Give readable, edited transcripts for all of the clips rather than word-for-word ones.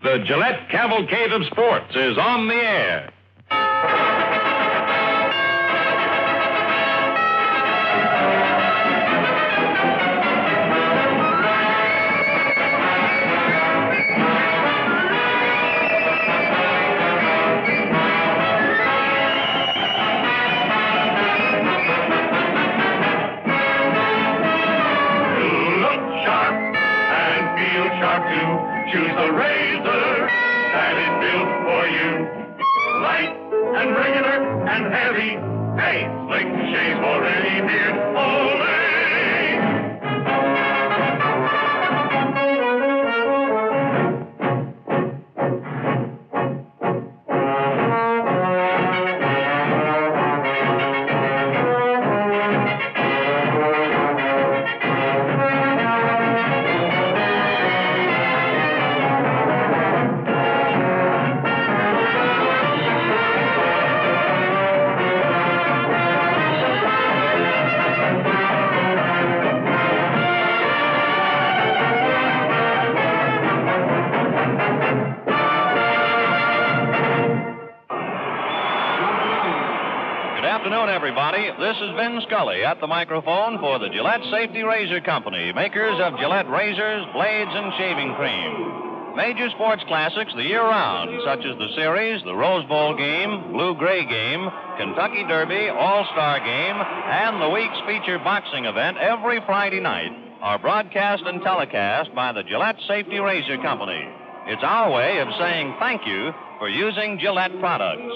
The Gillette Cavalcade of Sports is on the air. Choose the razor that is built for you. Light and regular and heavy. Hey, slick shave for any beard. Ole! Everybody, this is Ben Scully at the microphone for the Gillette Safety Razor Company, makers of Gillette razors, blades, and shaving cream. Major sports classics the year round, such as the series, the Rose Bowl game, Blue-Gray game, Kentucky Derby, All-Star game, and the week's feature boxing event every Friday night, are broadcast and telecast by the Gillette Safety Razor Company. It's our way of saying thank you for using Gillette products.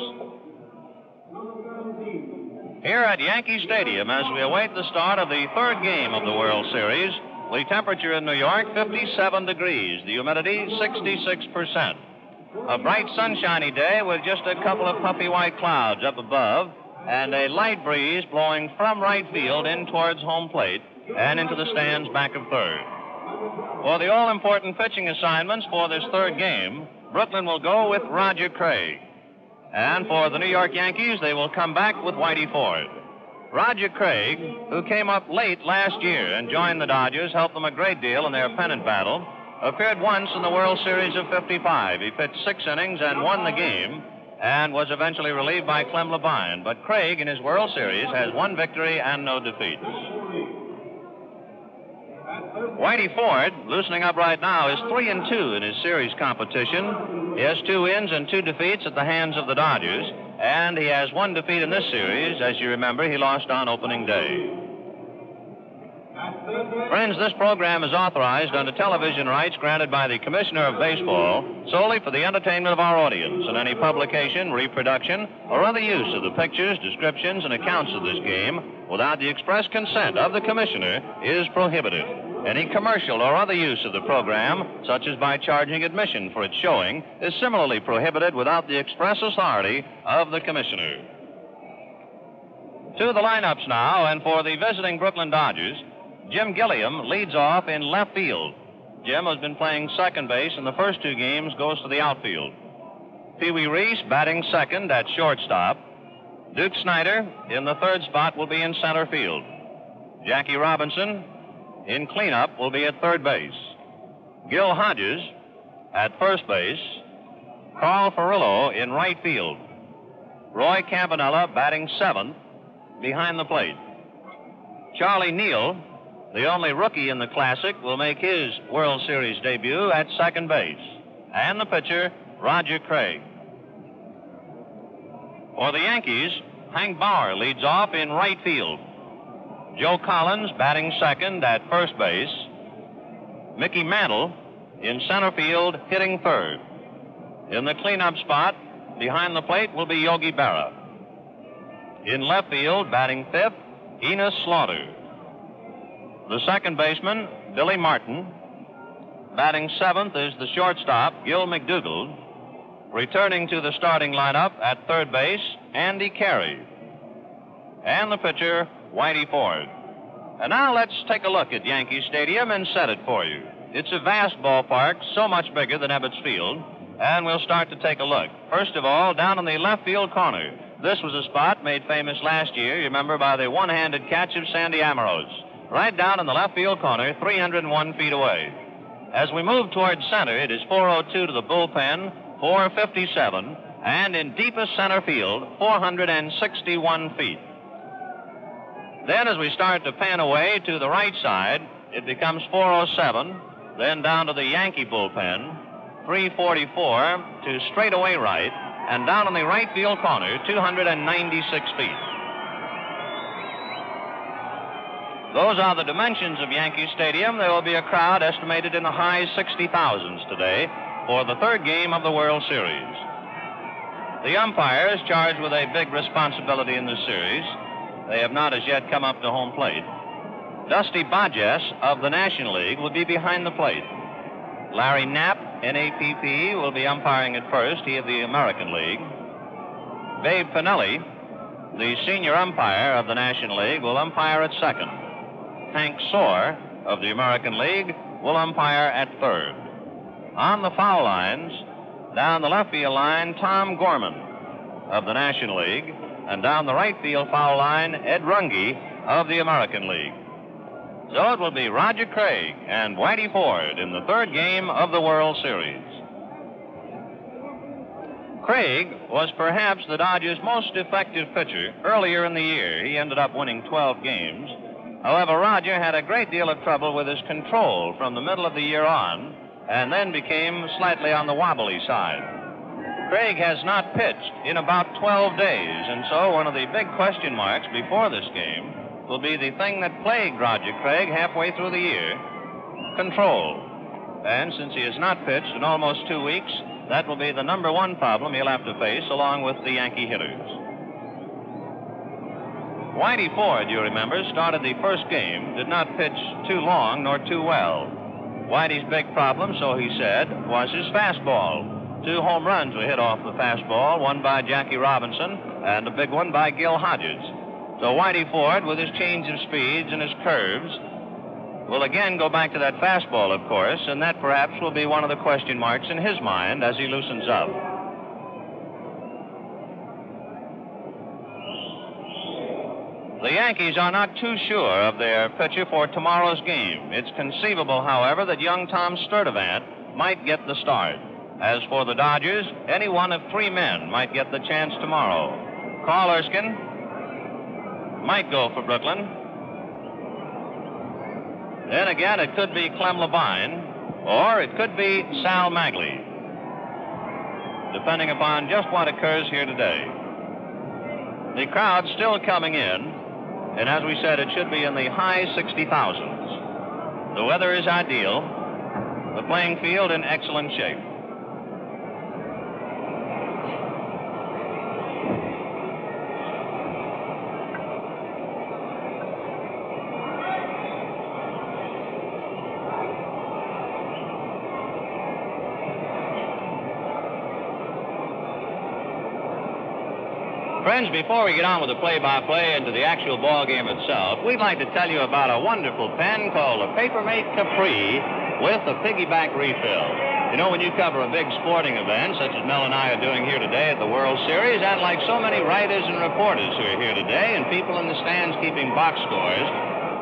Here at Yankee Stadium, as we await the start of the third game of the World Series, the temperature in New York, 57 degrees, the humidity, 66%. A bright, sunshiny day with just a couple of puffy white clouds up above and a light breeze blowing from right field in towards home plate and into the stands back of third. For the all-important pitching assignments for this third game, Brooklyn will go with Roger Craig. And for the New York Yankees, they will come back with Whitey Ford. Roger Craig, who came up late last year and joined the Dodgers, helped them a great deal in their pennant battle, appeared once in the World Series of '55. He pitched 6 innings and won the game and was eventually relieved by Clem Levine. But Craig, in his World Series, has 1 victory and no defeats. Whitey Ford, loosening up right now, is 3-2 in his series competition. He has 2 wins and 2 defeats at the hands of the Dodgers, and he has 1 defeat in this series. As you remember, he lost on opening day. Friends, this program is authorized under television rights granted by the Commissioner of Baseball solely for the entertainment of our audience, and any publication, reproduction, or other use of the pictures, descriptions, and accounts of this game without the express consent of the Commissioner is prohibited. Any commercial or other use of the program, such as by charging admission for its showing, is similarly prohibited without the express authority of the Commissioner. To the lineups now, and for the visiting Brooklyn Dodgers, Jim Gilliam leads off in left field. Jim has been playing second base in the first 2 games, goes to the outfield. Pee Wee Reese batting second at shortstop. Duke Snyder in the third spot will be in center field. Jackie Robinson in cleanup will be at third base. Gil Hodges at first base. Carl Furillo in right field. Roy Campanella batting seventh behind the plate. Charlie Neal, the only rookie in the Classic, will make his World Series debut at second base. And the pitcher, Roger Craig. For the Yankees, Hank Bauer leads off in right field. Joe Collins batting second at first base. Mickey Mantle in center field hitting third. In the cleanup spot behind the plate will be Yogi Berra. In left field batting fifth, Enos Slaughter. The second baseman, Billy Martin. Batting seventh is the shortstop, Gil McDougald. Returning to the starting lineup at third base, Andy Carey. And the pitcher, Whitey Ford. And now let's take a look at Yankee Stadium and set it for you. It's a vast ballpark, so much bigger than Ebbets Field, and we'll start to take a look. First of all, down in the left field corner. This was a spot made famous last year, you remember, by the one-handed catch of Sandy Amorose. Right down in the left field corner, 301 feet away. As we move towards center, it is 402 to the bullpen, 457, and in deepest center field, 461 feet. Then as we start to pan away to the right side, it becomes 407, then down to the Yankee bullpen, 344 to straightaway right, and down in the right field corner, 296 feet. Those are the dimensions of Yankee Stadium. There will be a crowd estimated in the high 60,000s today for the third game of the World Series. The umpires charged with a big responsibility in this series. They have not as yet come up to home plate. Dusty Bajes of the National League will be behind the plate. Larry Knapp, NAPP, will be umpiring at first, he of the American League. Babe Pinelli, the senior umpire of the National League, will umpire at second. Hank Soar of the American League will umpire at third. On the foul lines, down the left field line, Tom Gorman of the National League, and down the right field foul line, Ed Runge of the American League. So it will be Roger Craig and Whitey Ford in the third game of the World Series. Craig was perhaps the Dodgers' most effective pitcher earlier in the year. He ended up winning 12 games. However, Roger had a great deal of trouble with his control from the middle of the year on, and then became slightly on the wobbly side. Craig has not pitched in about 12 days, and so one of the big question marks before this game will be the thing that plagued Roger Craig halfway through the year, control. And since he has not pitched in almost 2 weeks, that will be the number one problem he'll have to face along with the Yankee hitters. Whitey Ford, you remember, started the first game, did not pitch too long nor too well. Whitey's big problem, so he said, was his fastball. 2 home runs were hit off the fastball, one by Jackie Robinson and a big one by Gil Hodges. So Whitey Ford, with his change of speeds and his curves, will again go back to that fastball, of course, and that perhaps will be one of the question marks in his mind as he loosens up. The Yankees are not too sure of their pitcher for tomorrow's game. It's conceivable, however, that young Tom Sturdivant might get the start. As for the Dodgers, any one of 3 men might get the chance tomorrow. Carl Erskine might go for Brooklyn. Then again, it could be Clem Levine, or it could be Sal Magley, depending upon just what occurs here today. The crowd's still coming in, and as we said, it should be in the high 60,000s. The weather is ideal, the playing field in excellent shape. Friends, before we get on with the play-by-play and to the actual ball game itself, we'd like to tell you about a wonderful pen called the Papermate Capri with a piggyback refill. You know, when you cover a big sporting event, such as Mel and I are doing here today at the World Series, and like so many writers and reporters who are here today, and people in the stands keeping box scores,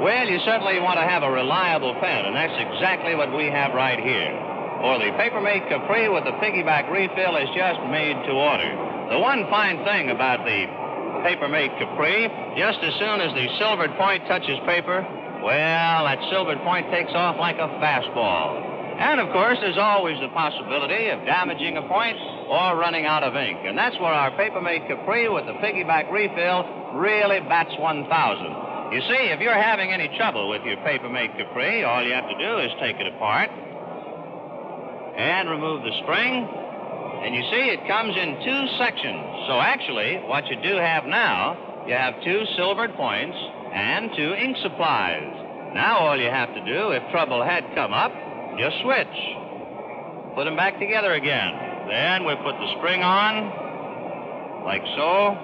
well, you certainly want to have a reliable pen, and that's exactly what we have right here. For the Papermate Capri with the piggyback refill is just made to order. The one fine thing about the Papermate Capri, just as soon as the silvered point touches paper, well, that silvered point takes off like a fastball. And, of course, there's always the possibility of damaging a point or running out of ink. And that's where our Papermate Capri with the piggyback refill really bats 1,000. You see, if you're having any trouble with your Papermate Capri, all you have to do is take it apart and remove the spring. And you see, it comes in 2 sections. So actually, what you do have now, you have 2 silvered points and 2 ink supplies. Now all you have to do, if trouble had come up, just switch. Put them back together again. Then we put the spring on, like so.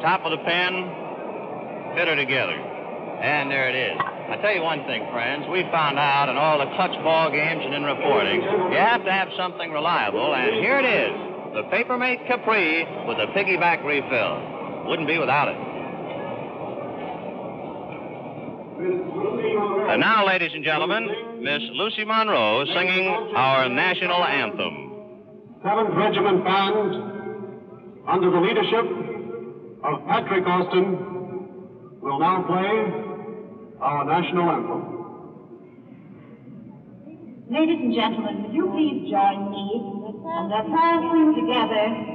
Top of the pen, fit her together. And there it is. I tell you one thing, friends, we found out in all the clutch ball games and in reporting, you have to have something reliable, and here it is, the Papermate Capri with a piggyback refill. Wouldn't be without it. And now, ladies and gentlemen, Miss Lucy Monroe singing our national anthem. 7th Regiment Band, under the leadership of Patrick Austin, will now play our national anthem. Ladies and gentlemen, would you please join me and let's all sing together.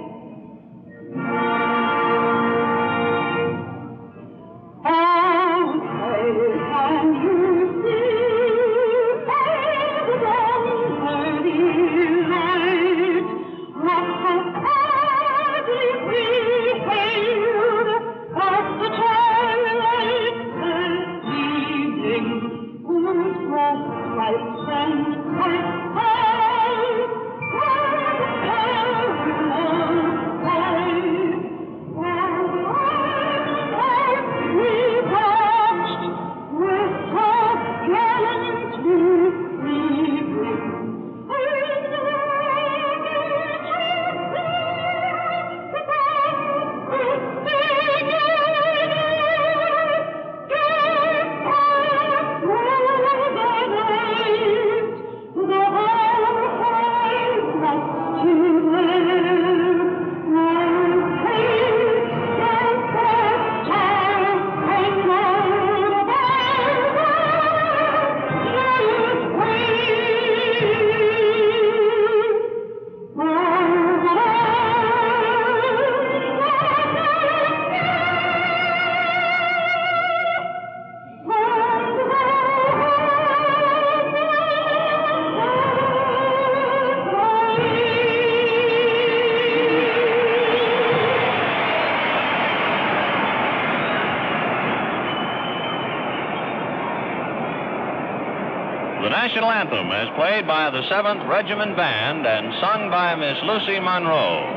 The national anthem as played by the 7th Regiment Band and sung by Miss Lucy Monroe.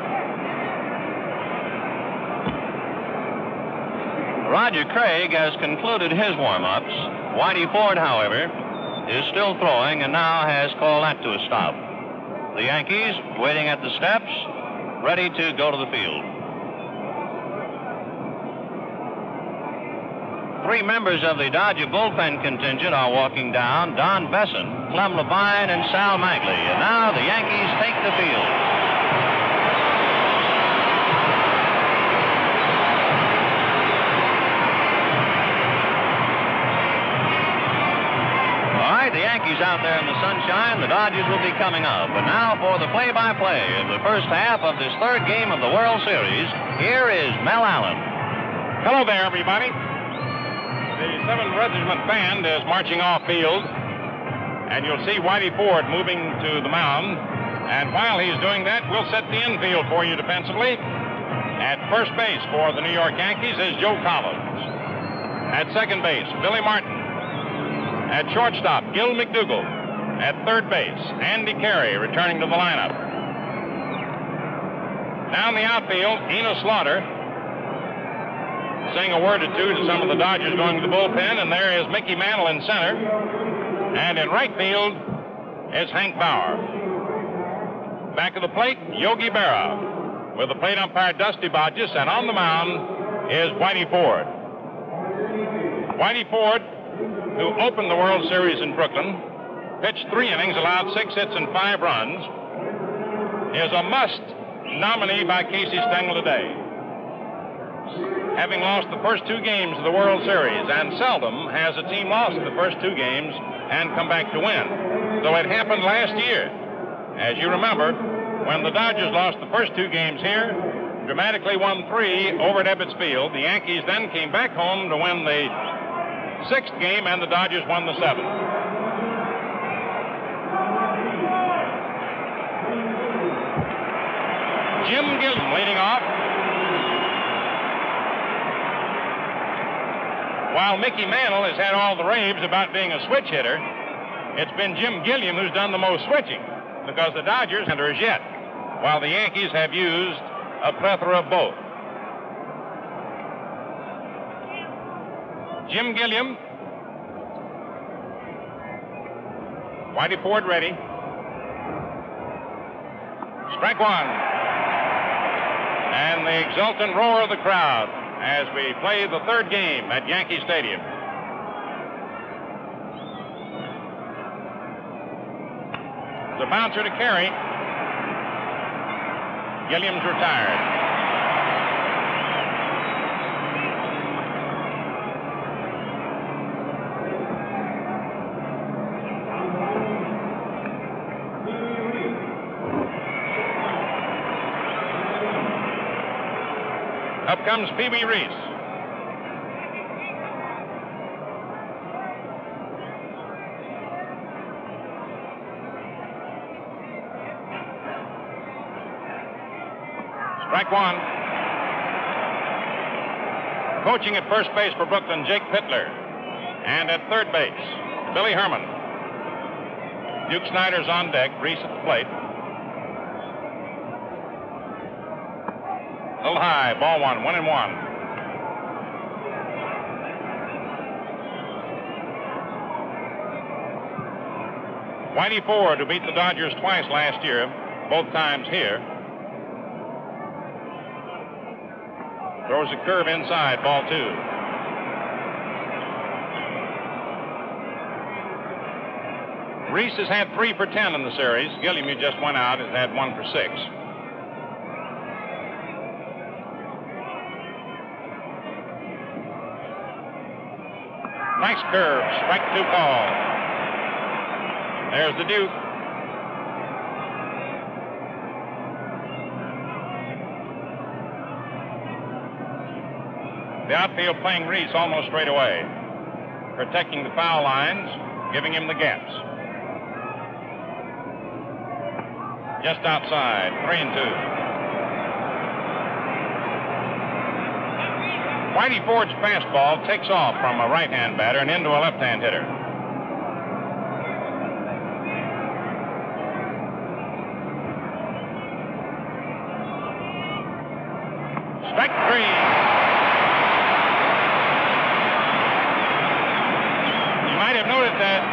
Roger Craig has concluded his warm-ups. Whitey Ford, however, is still throwing and now has called that to a stop. The Yankees waiting at the steps, ready to go to the field. Three members of the Dodger bullpen contingent are walking down: Don Besson, Clem Levine, and Sal Magley. And now the Yankees take the field. All right, the Yankees out there in the sunshine. The Dodgers will be coming up. And now for the play-by-play of the first half of this third game of the World Series, here is Mel Allen. Hello there, everybody. The 7th Regiment Band is marching off field, and you'll see Whitey Ford moving to the mound. And while he's doing that, we'll set the infield for you defensively. At first base for the New York Yankees is Joe Collins. At second base, Billy Martin. At shortstop, Gil McDougall. At third base, Andy Carey returning to the lineup. Down the outfield, Enos Slaughter, saying a word or two to some of the Dodgers going to the bullpen, and there is Mickey Mantle in center. And in right field is Hank Bauer. Back of the plate, Yogi Berra, with the plate umpire Dusty Bodges, and on the mound is Whitey Ford. Whitey Ford, who opened the World Series in Brooklyn, pitched 3 innings, allowed 6 hits and 5 runs, is a must nominee by Casey Stengel today, having lost the first 2 games of the World Series, and seldom has a team lost the first 2 games and come back to win. Though it happened last year. As you remember, when the Dodgers lost the first 2 games here, dramatically won 3 over at Ebbets Field. The Yankees then came back home to win the 6th game, and the Dodgers won the 7th. Jim Gilliam leading off. While Mickey Mantle has had all the raves about being a switch hitter, it's been Jim Gilliam who's done the most switching, because the Dodgers haven't as yet, while the Yankees have used a plethora of both. Jim Gilliam. Whitey Ford ready. Strike one. And the exultant roar of the crowd as we play the third game at Yankee Stadium. The bouncer to carry. Gilliam's retired. Up comes Pee-wee Reese. Strike one. Coaching at first base for Brooklyn, Jake Pittler. And at third base, Billy Herman. Duke Snyder's on deck, Reese at the plate. A little high, ball one, 1-1. Whitey Ford, who beat the Dodgers twice last year, both times here. Throws a curve inside, ball two. Reese has had 3 for 10 in the series. Gilliam, who just went out, has had 1 for 6. Nice curve, strike 2 call. There's the Duke. The outfield playing Reese almost straight away, protecting the foul lines, giving him the gaps. Just outside, 3-2. Whitey Ford's fastball takes off from a right-hand batter and into a left-hand hitter. Strike 3. You might have noted that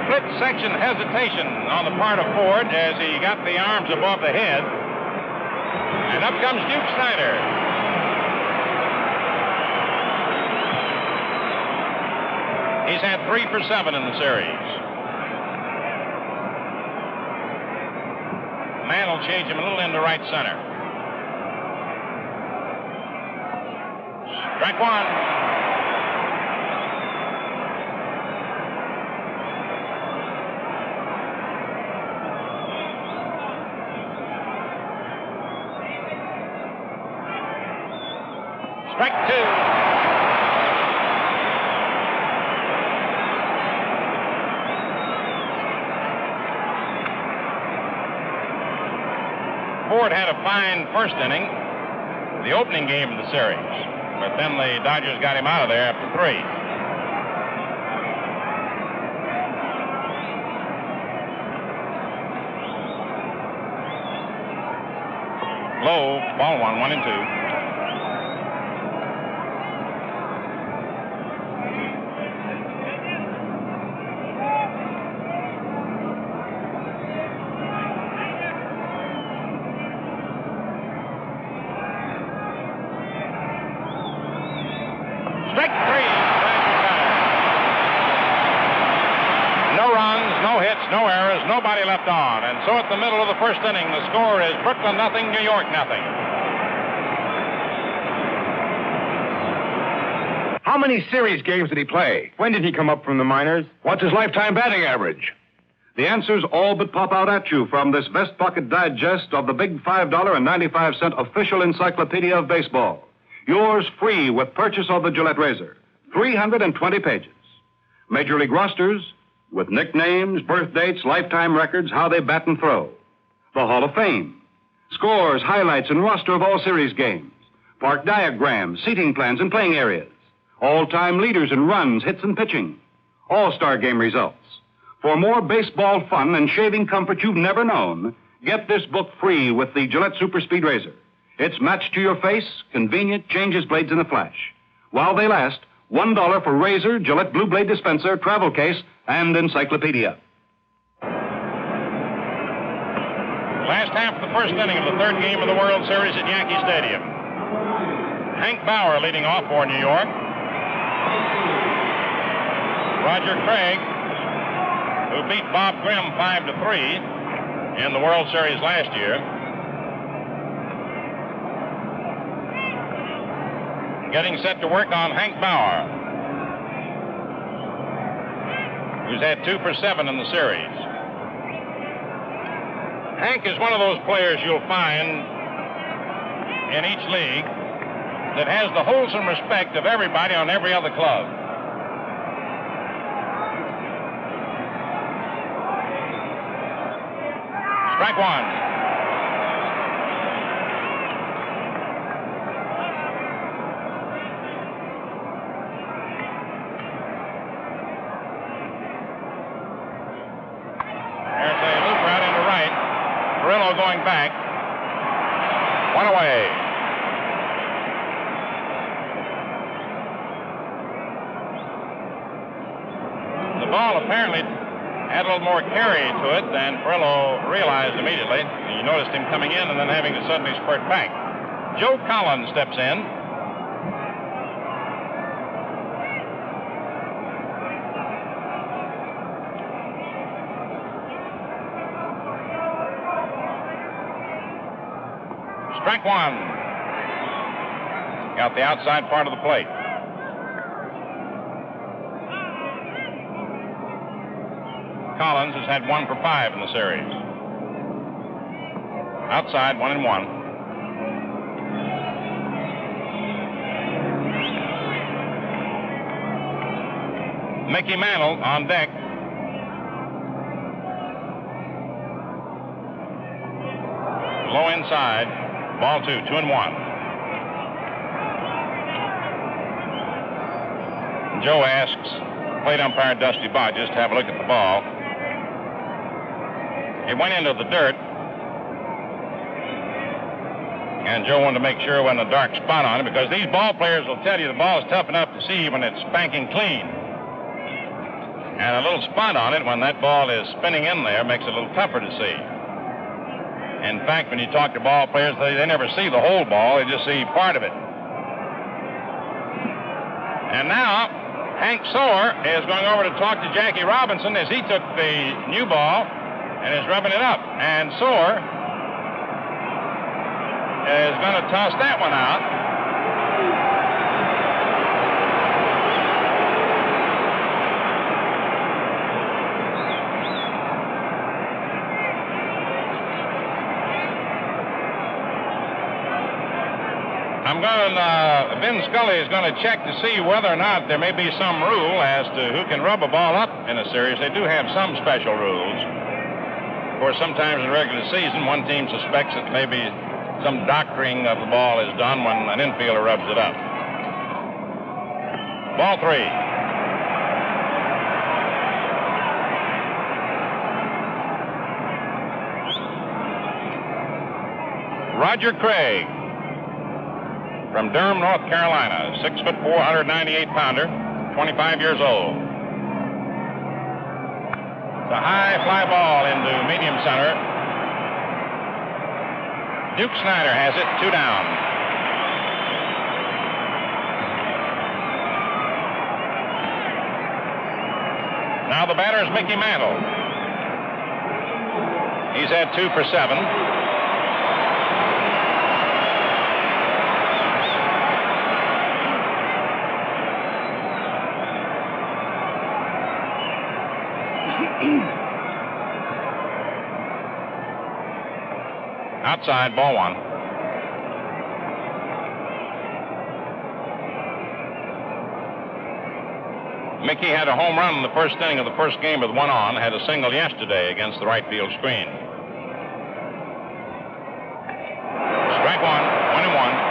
split-section hesitation on the part of Ford as he got the arms above the head. And up comes Duke Snyder. He's had 3 for 7 in the series. Man will change him a little into right center. Strike 1. Strike 2. Ford had a fine first inning, the opening game of the series, but then the Dodgers got him out of there after 3. Low, ball 1, 1-2. No errors, nobody left on. And so at the middle of the first inning, the score is Brooklyn 0, New York 0. How many series games did he play? When did he come up from the minors? What's his lifetime batting average? The answers all but pop out at you from this Vest Pocket Digest of the big $5.95 official encyclopedia of baseball. Yours free with purchase of the Gillette razor. 320 pages. Major League rosters, with nicknames, birth dates, lifetime records, how they bat and throw. The Hall of Fame. Scores, highlights, and roster of all series games. Park diagrams, seating plans, and playing areas. All-time leaders in runs, hits, and pitching. All-star game results. For more baseball fun and shaving comfort you've never known, get this book free with the Gillette Super Speed Razor. It's matched to your face, convenient, changes blades in a flash. While they last, $1 for razor, Gillette Blue Blade dispenser, travel case, and encyclopedia. Last half of the first inning of the third game of the World Series at Yankee Stadium. Hank Bauer leading off for New York. Roger Craig, who beat Bob Grimm 5-3, in the World Series last year. Getting set to work on Hank Bauer, who's had 2 for 7 in the series. Hank is one of those players you'll find in each league that has the wholesome respect of everybody on every other club. Strike one. There's a loop route into right. Perillo going back. One away. The ball apparently had a little more carry to it than Perillo realized immediately. You noticed him coming in and then having to suddenly spurt back. Joe Collins steps in. Strike one. Got the outside part of the plate. Collins has had 1 for 5 in the series. Outside, 1-1. Mickey Mantle on deck. Low inside. Ball 2, 2-1. Joe asks plate umpire Dusty Bodges to have a look at the ball. It went into the dirt, and Joe wanted to make sure it wasn't a dark spot on it, because these ball players will tell you the ball is tough enough to see when it's spanking clean. And a little spot on it when that ball is spinning in there makes it a little tougher to see. In fact, when you talk to ball players, they never see the whole ball, they just see part of it. And now, Hank Soar is going over to talk to Jackie Robinson as he took the new ball and is rubbing it up. And Soar is going to toss that one out. Ben Scully is going to check to see whether or not there may be some rule as to who can rub a ball up in a series. They do have some special rules. Of course, sometimes in regular season, one team suspects that maybe some doctoring of the ball is done when an infielder rubs it up. Ball 3. Roger Craig from Durham, North Carolina, 6'4", 198-pounder, 25 years old. It's a high fly ball into medium center. Duke Snyder has it, 2 down. Now the batter is Mickey Mantle. He's had 2 for 7. Outside, ball 1. Mickey had a home run in the first inning of the first game with 1 on, had a single yesterday against the right field screen. Strike 1, 1-1.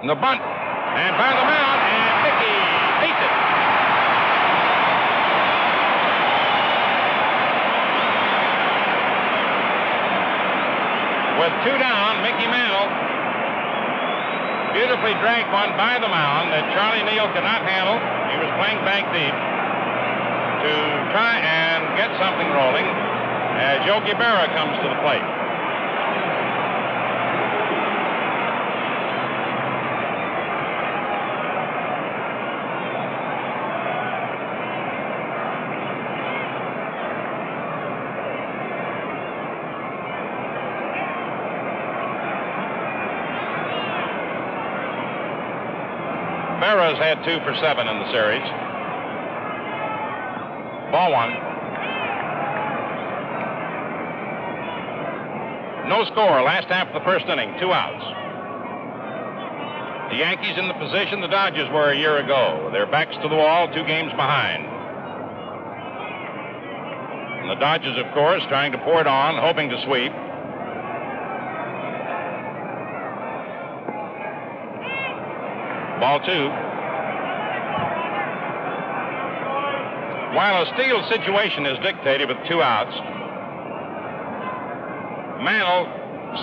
The bunt, and by the mound, and Mickey beats it. With 2 down, Mickey Mantle beautifully dragged one by the mound that Charlie Neal could not handle. He was playing back deep to try and get something rolling. as Yogi Berra comes to the plate. Berra's had 2 for 7 in the series. Ball 1. No score, last half of the first inning, 2 outs. The Yankees in the position the Dodgers were a year ago. Their backs to the wall, 2 games behind. And the Dodgers, of course, trying to pour it on, hoping to sweep. Ball 2. While a steal situation is dictated with 2 outs, Mantle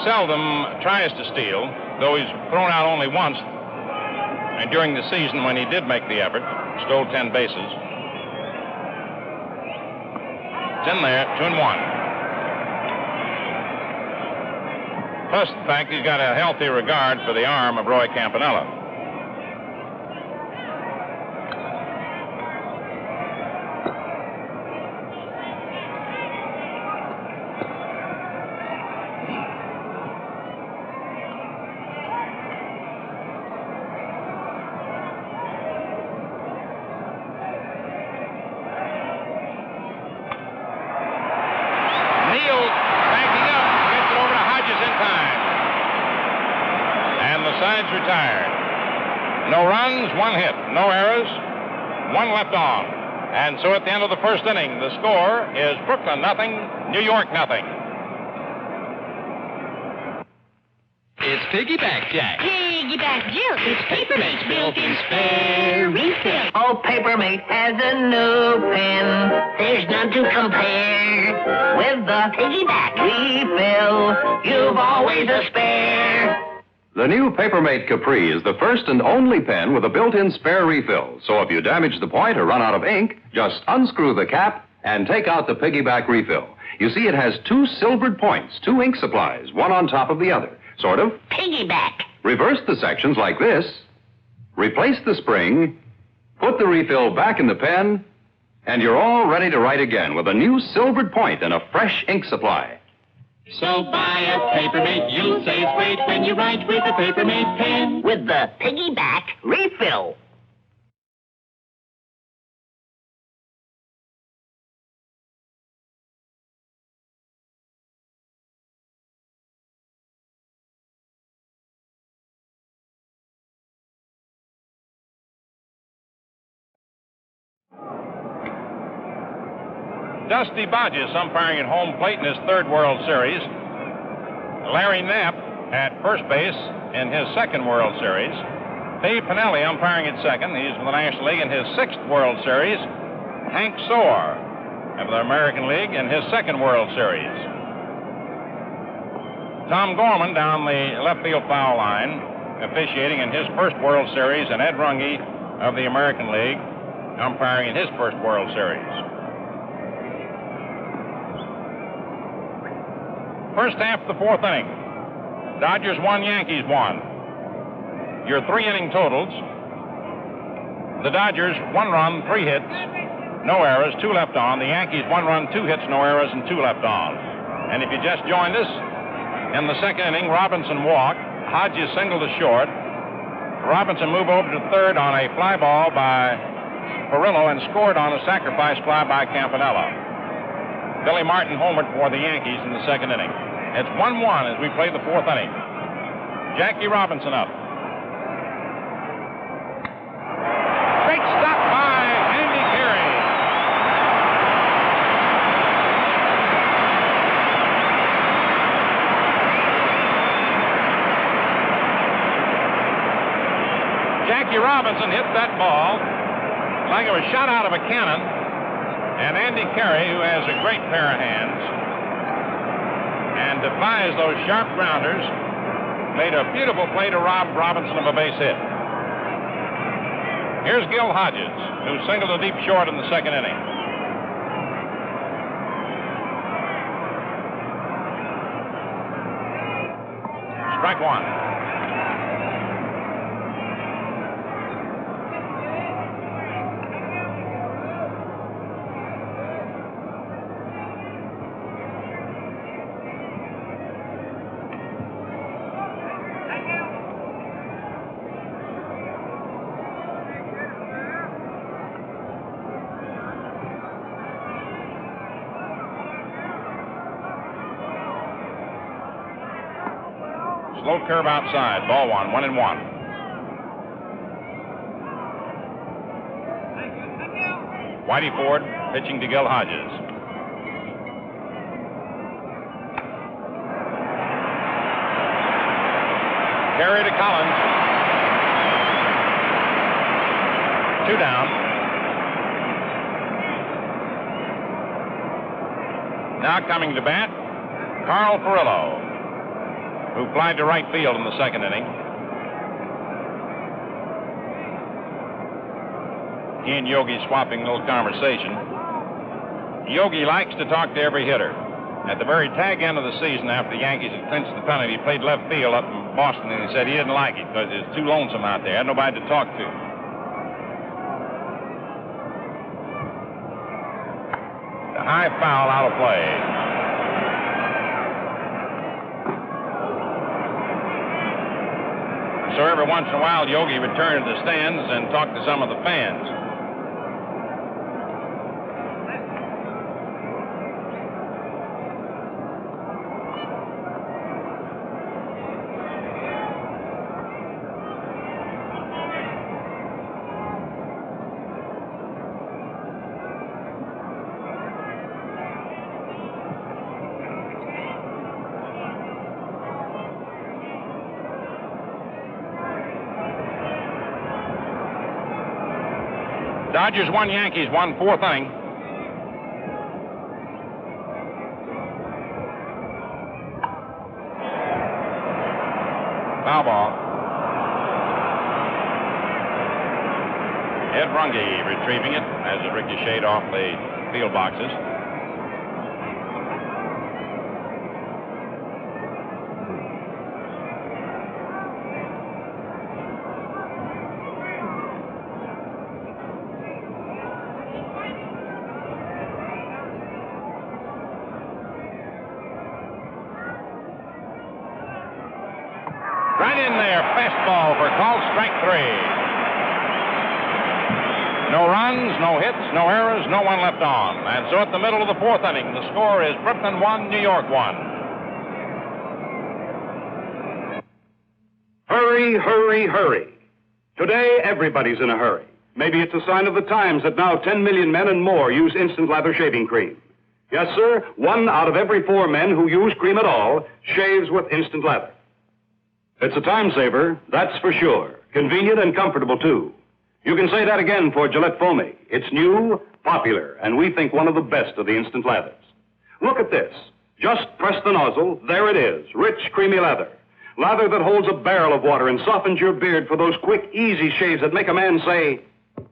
seldom tries to steal, though he's thrown out only once. And during the season when he did make the effort, stole 10 bases. It's in there, 2-1. Plus the fact he's got a healthy regard for the arm of Roy Campanella. Retired. No runs, 1 hit, no errors, 1 left on. And so at the end of the first inning, the score is Brooklyn 0, New York 0. It's Piggyback Jack. Piggyback Jill. It's Papermate's built-in spare refill. Oh, Papermate has a new pen. There's none to compare. With the Piggyback refill, you've always a spare. The new Papermate Capri is the first and only pen with a built-in spare refill. So if you damage the point or run out of ink, just unscrew the cap and take out the piggyback refill. You see, it has 2 silvered points, 2 ink supplies, one on top of the other. Sort of. Piggyback. Reverse the sections like this. Replace the spring. Put the refill back in the pen. And you're all ready to write again with a new silvered point and a fresh ink supply. So buy a Papermate, you'll say it's great when you write with a Papermate pen. With the Piggyback refill. Dusty Bodges umpiring at home plate in his 3rd World Series. Larry Knapp at first base in his 2nd World Series. Dave Pinelli umpiring at second. He's from the National League in his 6th World Series. Hank Soar of the American League in his 2nd World Series. Tom Gorman down the left field foul line, officiating in his 1st World Series, and Ed Runge of the American League umpiring in his 1st World Series. First half of the 4th inning. Dodgers 1, Yankees 1. Your 3-inning totals. The Dodgers, 1 run, 3 hits, no errors, 2 left on. The Yankees, 1 run, 2 hits, no errors, and 2 left on. And if you just joined us, in the 2nd inning, Robinson walked. Hodges singled to short. Robinson moved over to 3rd on a fly ball by Perillo and scored on a sacrifice fly by Campanella. Billy Martin homered for the Yankees in the 2nd inning. It's 1-1 as we play the 4th inning. Jackie Robinson up. Great stop by Andy Carey. Jackie Robinson hit that ball like it was shot out of a cannon. And Andy Carey, who has a great pair of hands and defies those sharp grounders, made a beautiful play to rob Robinson of a base hit. Here's Gil Hodges, who singled a deep short in the 2nd inning. Strike one. Slow curve outside. Ball one. 1-1. Whitey Ford pitching to Gil Hodges. Carry to Collins. 2 down. Now coming to bat, Carl Furillo, who flied to right field in the second inning. He and Yogi swapping a little conversation. Yogi likes to talk to every hitter. At the very tag end of the season, after the Yankees had clinched the pennant, he played left field up in Boston, and he said he didn't like it because it was too lonesome out there. Had nobody to talk to. The high foul out of play. So every once in a while, Yogi returned to the stands and talked to some of the fans. Dodgers 1, Yankees 1, 4th inning. Foul ball. Ed Runge retrieving it as it ricocheted off the field boxes. Fastball for called strike 3. No runs, no hits, no errors, no one left on. And so at the middle of the 4th inning, the score is Brooklyn 1, New York 1. Hurry, hurry, hurry. Today, everybody's in a hurry. Maybe it's a sign of the times that now 10 million men and more use instant lather shaving cream. Yes, sir, 1 out of every 4 men who use cream at all shaves with instant lather. It's a time saver, that's for sure. Convenient and comfortable, too. You can say that again for Gillette Foamy. It's new, popular, and we think one of the best of the instant lathers. Look at this. Just press the nozzle. There it is. Rich, creamy lather. Lather that holds a barrel of water and softens your beard for those quick, easy shaves that make a man say,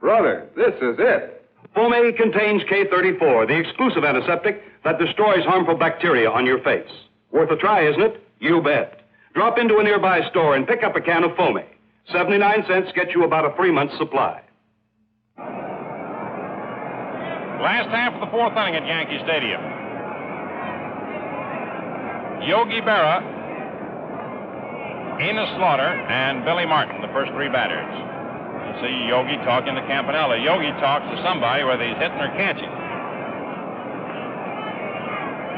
"Brother, this is it." Foamy contains K34, the exclusive antiseptic that destroys harmful bacteria on your face. Worth a try, isn't it? You bet. Drop into a nearby store and pick up a can of Foamy. 79 cents gets you about a 3-month supply. Last half of the 4th inning at Yankee Stadium. Yogi Berra, Enos Slaughter, and Billy Martin, the first 3 batters. You see Yogi talking to Campanella. Yogi talks to somebody whether he's hitting or catching.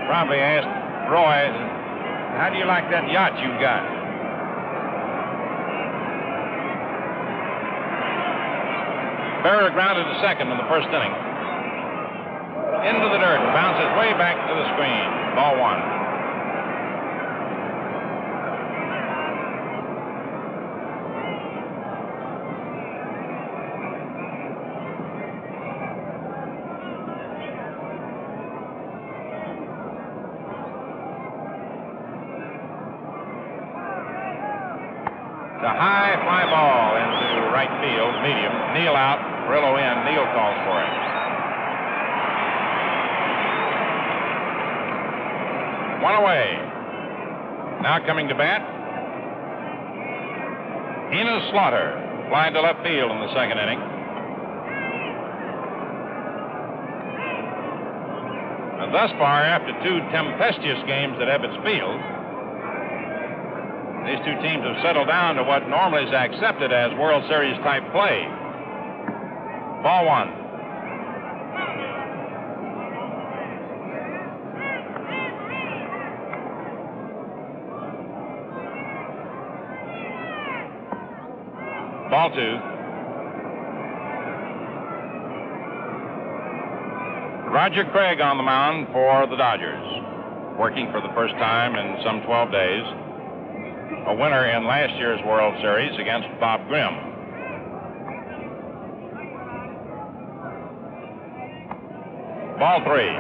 Probably asked Roy, "How do you like that yacht you've got?" Berra grounded to second in the 1st inning. Into the dirt and bounces way back to the screen. Ball 1. It's a high fly ball into right field, medium. Neal out, Brillo in. Neal calls for it. 1 away. Now coming to bat, Enos Slaughter flying to left field in the second inning. And thus far, after two tempestuous games at Ebbets Field, these two teams have settled down to what normally is accepted as World Series type play. Ball one. Ball two. Roger Craig on the mound for the Dodgers, working for the first time in some 12 days. A winner in last year's World Series against Bob Grimm. Ball three.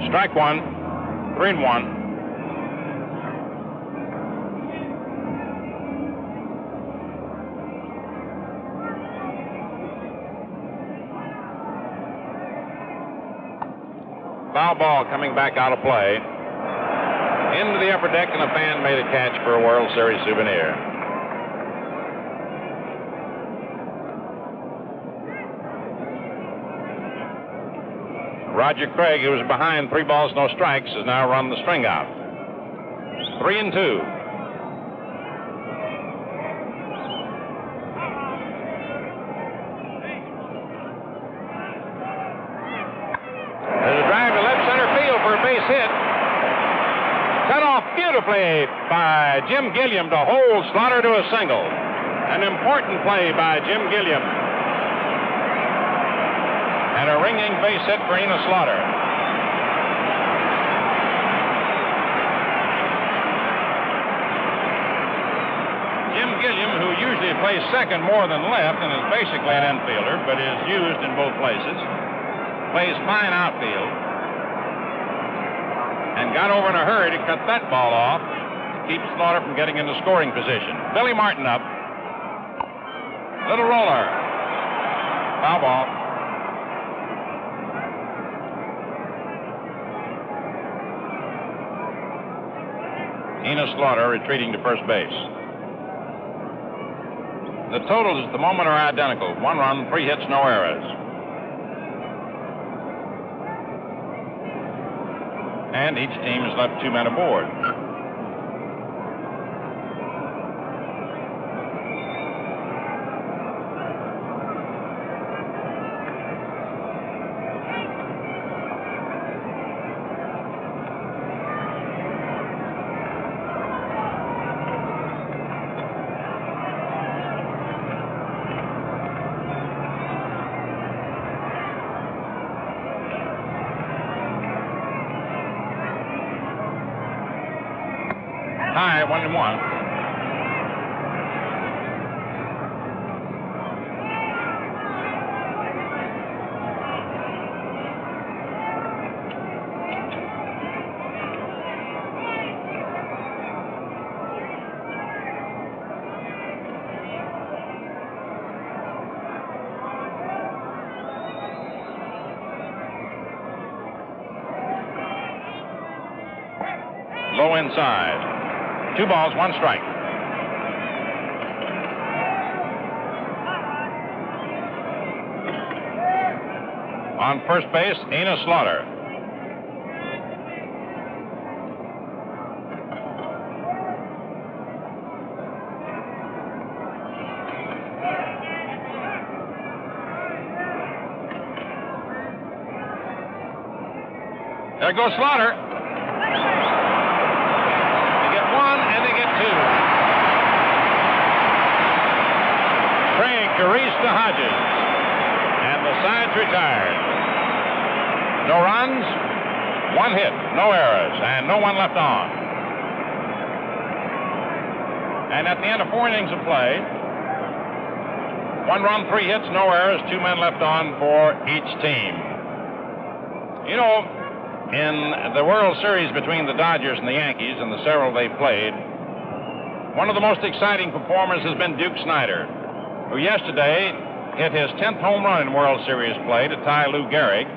Strike one, 3-1. Foul ball coming back out of play. Into the upper deck, and a fan made a catch for a World Series souvenir. Roger Craig, who was behind 3 balls, no strikes, has now run the string out. 3-2. There's a drive to left center field for a base hit. Cut off beautifully by Jim Gilliam to hold Slaughter to a single. An important play by Jim Gilliam. And a ringing base hit for Enos Slaughter. Jim Gilliam, who usually plays second more than left and is basically an infielder, but is used in both places, plays fine outfield, and got over in a hurry to cut that ball off to keep Slaughter from getting into scoring position. Billy Martin up. Little roller. Foul ball. Enos Slaughter retreating to first base. The totals at the moment are identical. 1 run, 3 hits, no errors. And each team has left 2 men aboard. High, 1-1. Low inside. 2 balls, 1 strike. On first base, Enos Slaughter. There goes Slaughter. To Hodges, and the side's retired. No runs, 1 hit, no errors, and no one left on. And at the end of 4 innings of play, 1 run, 3 hits, no errors, 2 men left on for each team. You know, in the World Series between the Dodgers and the Yankees and the several they played, One of the most exciting performers has been Duke Snider, who yesterday hit his 10th home run in World Series play to tie Lou Gehrig.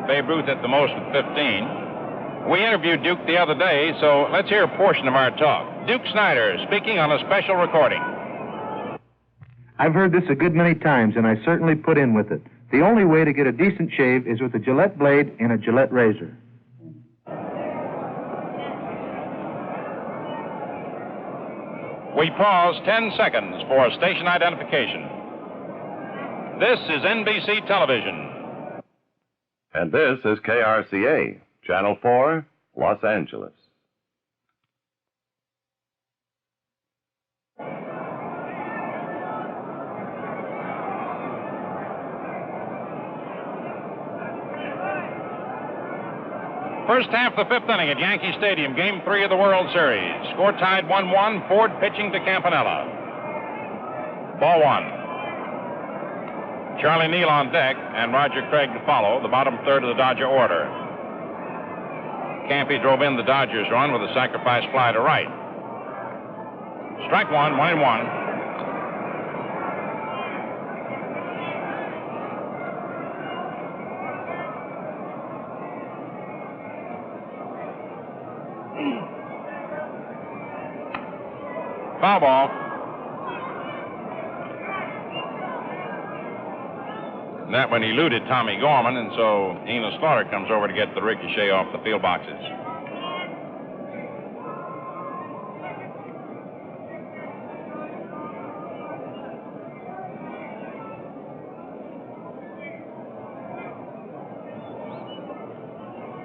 Babe Ruth hit the most with 15. We interviewed Duke the other day, so let's hear a portion of our talk. Duke Snider speaking on a special recording. I've heard this a good many times, and I certainly put in with it. The only way to get a decent shave is with a Gillette blade and a Gillette razor. We pause 10 seconds for station identification. This is NBC Television. And this is KRCA, Channel 4, Los Angeles. First half of the fifth inning at Yankee Stadium, Game 3 of the World Series. Score tied 1-1, Ford pitching to Campanella. Ball one. Charlie Neal on deck and Roger Craig to follow, the bottom third of the Dodger order. Campy drove in the Dodgers run with a sacrifice fly to right. Strike one, 1-1. Foul ball. And that one eluded Tommy Gorman, and so Enos Slaughter comes over to get the ricochet off the field boxes.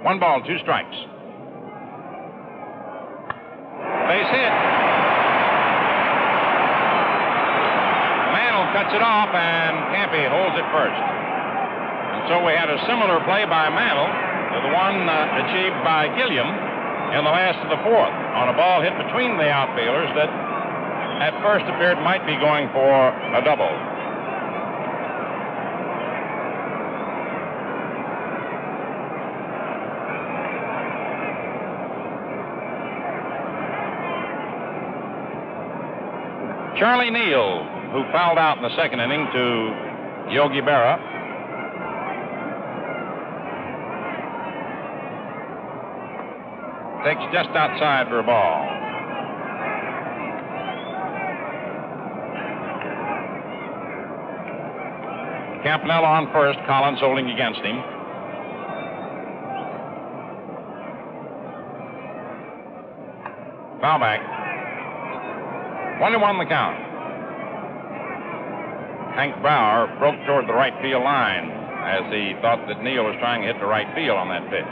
One ball, two strikes. Base hit. Cuts it off, and Campy holds it first. And so we had a similar play by Mantle to the one achieved by Gilliam in the last of the fourth on a ball hit between the outfielders that at first appeared might be going for a double. Charlie Neal, who fouled out in the second inning to Yogi Berra. Takes just outside for a ball. Campanella on first, Collins holding against him. Foul back. 1-1 the count. Hank Brower broke toward the right field line as he thought that Neal was trying to hit the right field on that pitch.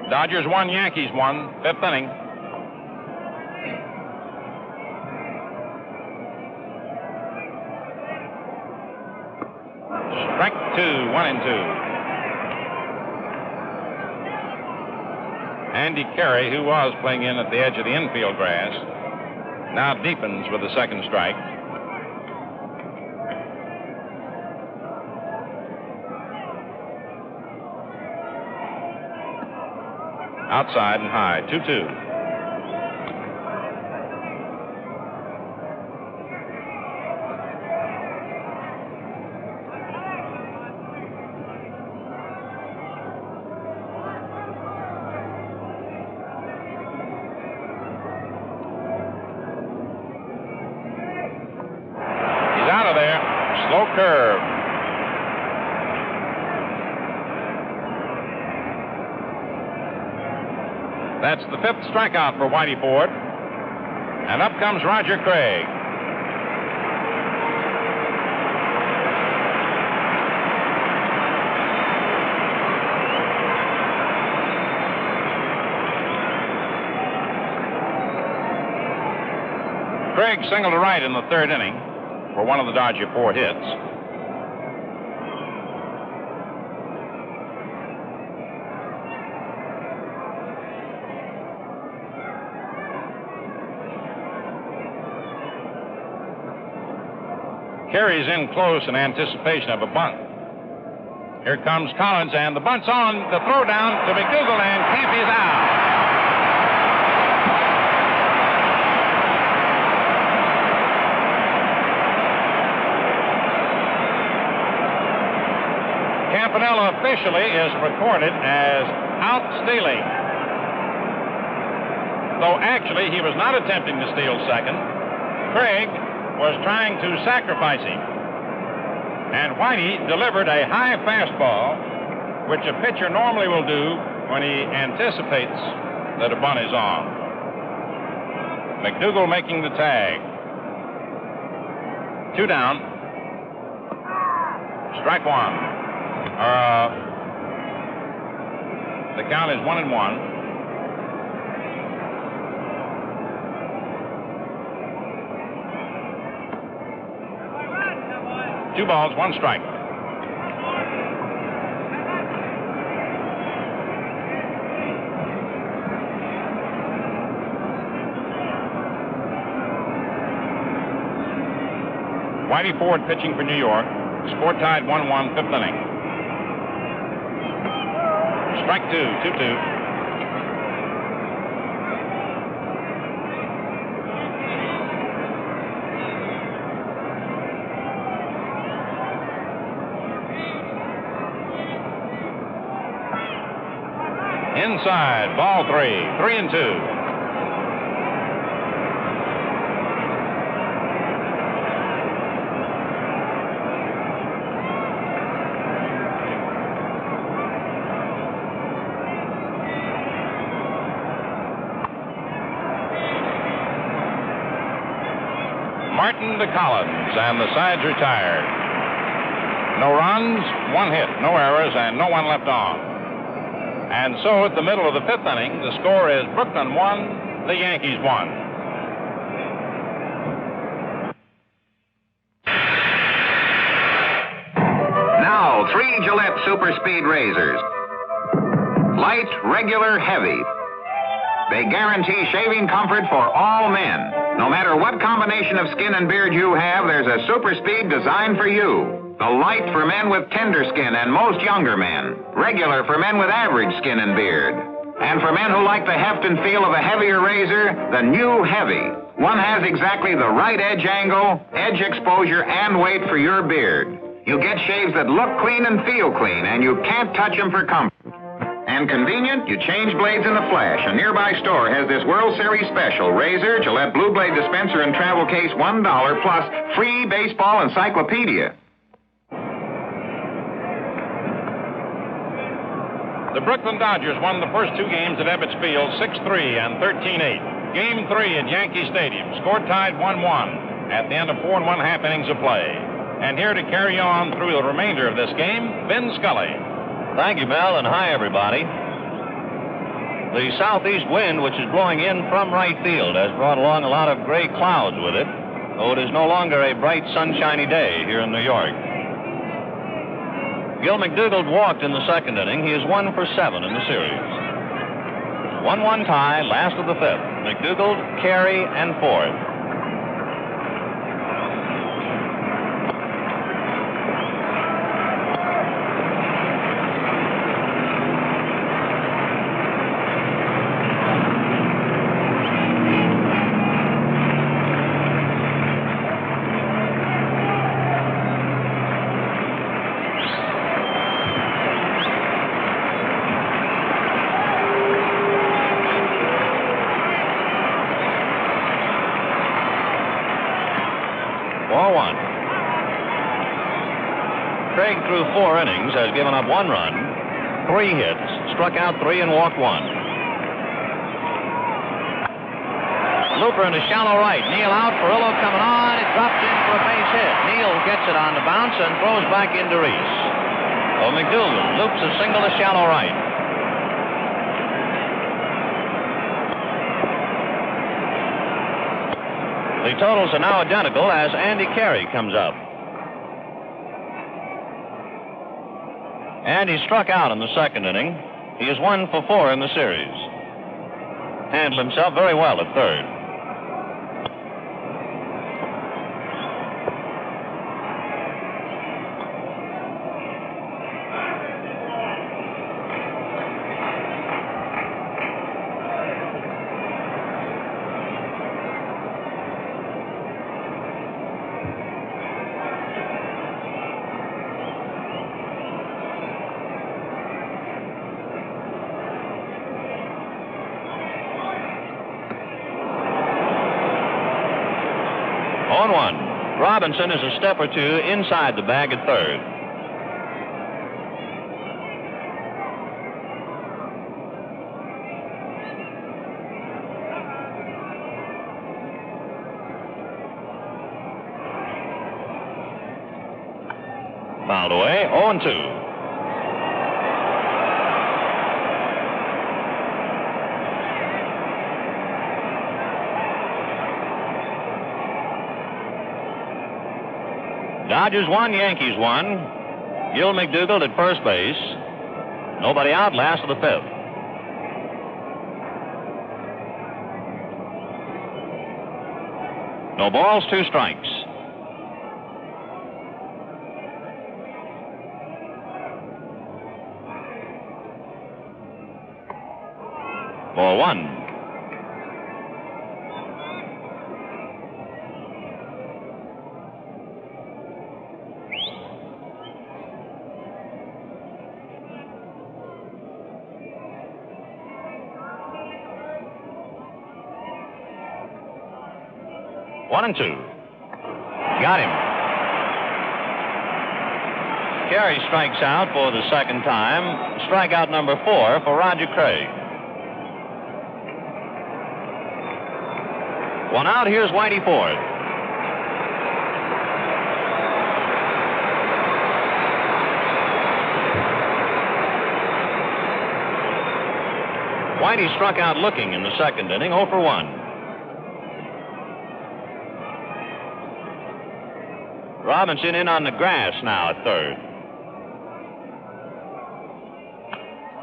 Dodgers 1, Yankees 1, fifth inning. Strike two, 1-2. Andy Carey, who was playing in at the edge of the infield grass, now deepens with the second strike. Outside and high, 2-2. Slow curve. That's the fifth strikeout for Whitey Ford. And up comes Roger Craig. Craig singled to right in the third inning for one of the Dodger 4 hits. Carries in close in anticipation of a bunt. Here comes Collins, and the bunt's on. The throw down to McDougal, and Camp is out. Campanella officially is recorded as out stealing. Though actually he was not attempting to steal second. Craig was trying to sacrifice him. And Whitey delivered a high fastball, which a pitcher normally will do when he anticipates that a bunt is on. McDougal making the tag. 2 down. Strike 1. The count is 1-1. 2 balls, 1 strike. Whitey Ford pitching for New York. Score tied 1-1, 5th inning. Strike 2, 2-2. Inside, ball 3, 3-2. Martin to Collins, and the side's retired. No runs, 1 hit, no errors, and no one left on. And so at the middle of the 5th inning, the score is Brooklyn 1, the Yankees 1. Now, 3 Gillette Super Speed razors. Light, regular, heavy. They guarantee shaving comfort for all men. No matter what combination of skin and beard you have, there's a Super Speed designed for you. The light for men with tender skin and most younger men. Regular for men with average skin and beard. And for men who like the heft and feel of a heavier razor, the new Heavy. One has exactly the right edge angle, edge exposure, and weight for your beard. You get shaves that look clean and feel clean, and you can't touch them for comfort. And convenient, you change blades in a flash. A nearby store has this World Series special. Razor, Gillette Blue Blade dispenser, and travel case, $1 plus free baseball encyclopedia. The Brooklyn Dodgers won the first 2 games at Ebbets Field, 6-3 and 13-8. Game 3 at Yankee Stadium. Score tied 1-1 at the end of 4 1/2 innings of play. And here to carry on through the remainder of this game, Ben Scully. Thank you, Mel, and hi, everybody. The southeast wind, which is blowing in from right field, has brought along a lot of gray clouds with it, though it is no longer a bright, sunshiny day here in New York. Gil McDougal walked in the 2nd inning. He is 1 for 7 in the series. 1-1 tie, last of the 5th. McDougal, Carey, and Ford. Craig, through 4 innings, has given up 1 run, 3 hits, struck out 3, and walked 1. Looper into shallow right. Neal out. Perillo coming on. It drops in for a base hit. Neal gets it on the bounce and throws back into Reese. So McDougal loops a single to shallow right. The totals are now identical as Andy Carey comes up. And he struck out in the 2nd inning. He is 1 for 4 in the series. Handled himself very well at 3rd. 0-1. Robinson is a step or two inside the bag at third. Fouled away, 0-2. Dodgers 1, Yankees 1. Gil McDougald at first base. Nobody out, last of the fifth. No balls, 2 strikes. Ball 1. One and 2. Got him. Carey strikes out for the second time. Strikeout number 4 for Roger Craig. One out, here's Whitey Ford. Whitey struck out looking in the second inning, 0 for 1. Robinson in on the grass now at third.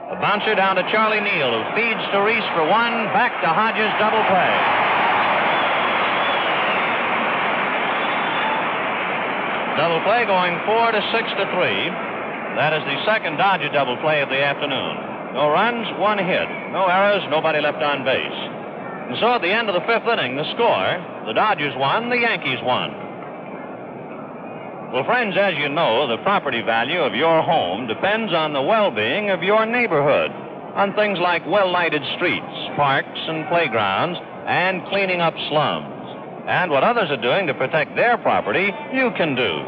A bouncer down to Charlie Neal, who feeds to Reese for 1. Back to Hodges, double play. Double play going 4 to 6 to 3. That is the second Dodger double play of the afternoon. No runs, 1 hit. No errors, nobody left on base. And so at the end of the fifth inning, the score, the Dodgers won, the Yankees won. Well, friends, as you know, the property value of your home depends on the well-being of your neighborhood, on things like well-lighted streets, parks, and playgrounds, and cleaning up slums. And what others are doing to protect their property, you can do.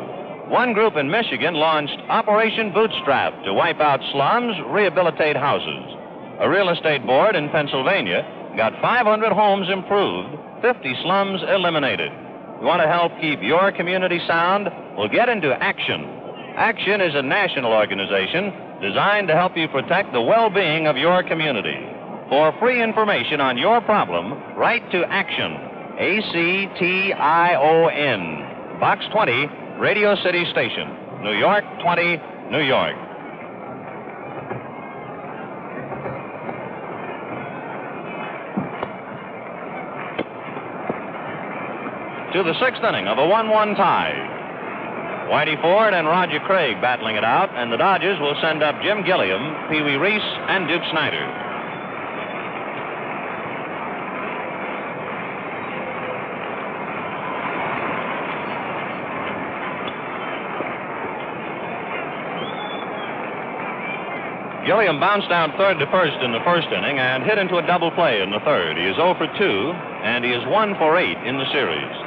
One group in Michigan launched Operation Bootstrap to wipe out slums, rehabilitate houses. A real estate board in Pennsylvania got 500 homes improved, 50 slums eliminated. You want to help keep your community sound? Well, get into Action. Action is a national organization designed to help you protect the well-being of your community. For free information on your problem, write to Action, A-C-T-I-O-N, Box 20, Radio City Station, New York 20, New York. To the sixth inning of a 1-1 tie. Whitey Ford and Roger Craig battling it out, and the Dodgers will send up Jim Gilliam, Pee Wee Reese, and Duke Snyder. Gilliam bounced out third to first in the first inning and hit into a double play in the third. He is 0 for 2, and he is 1 for 8 in the series.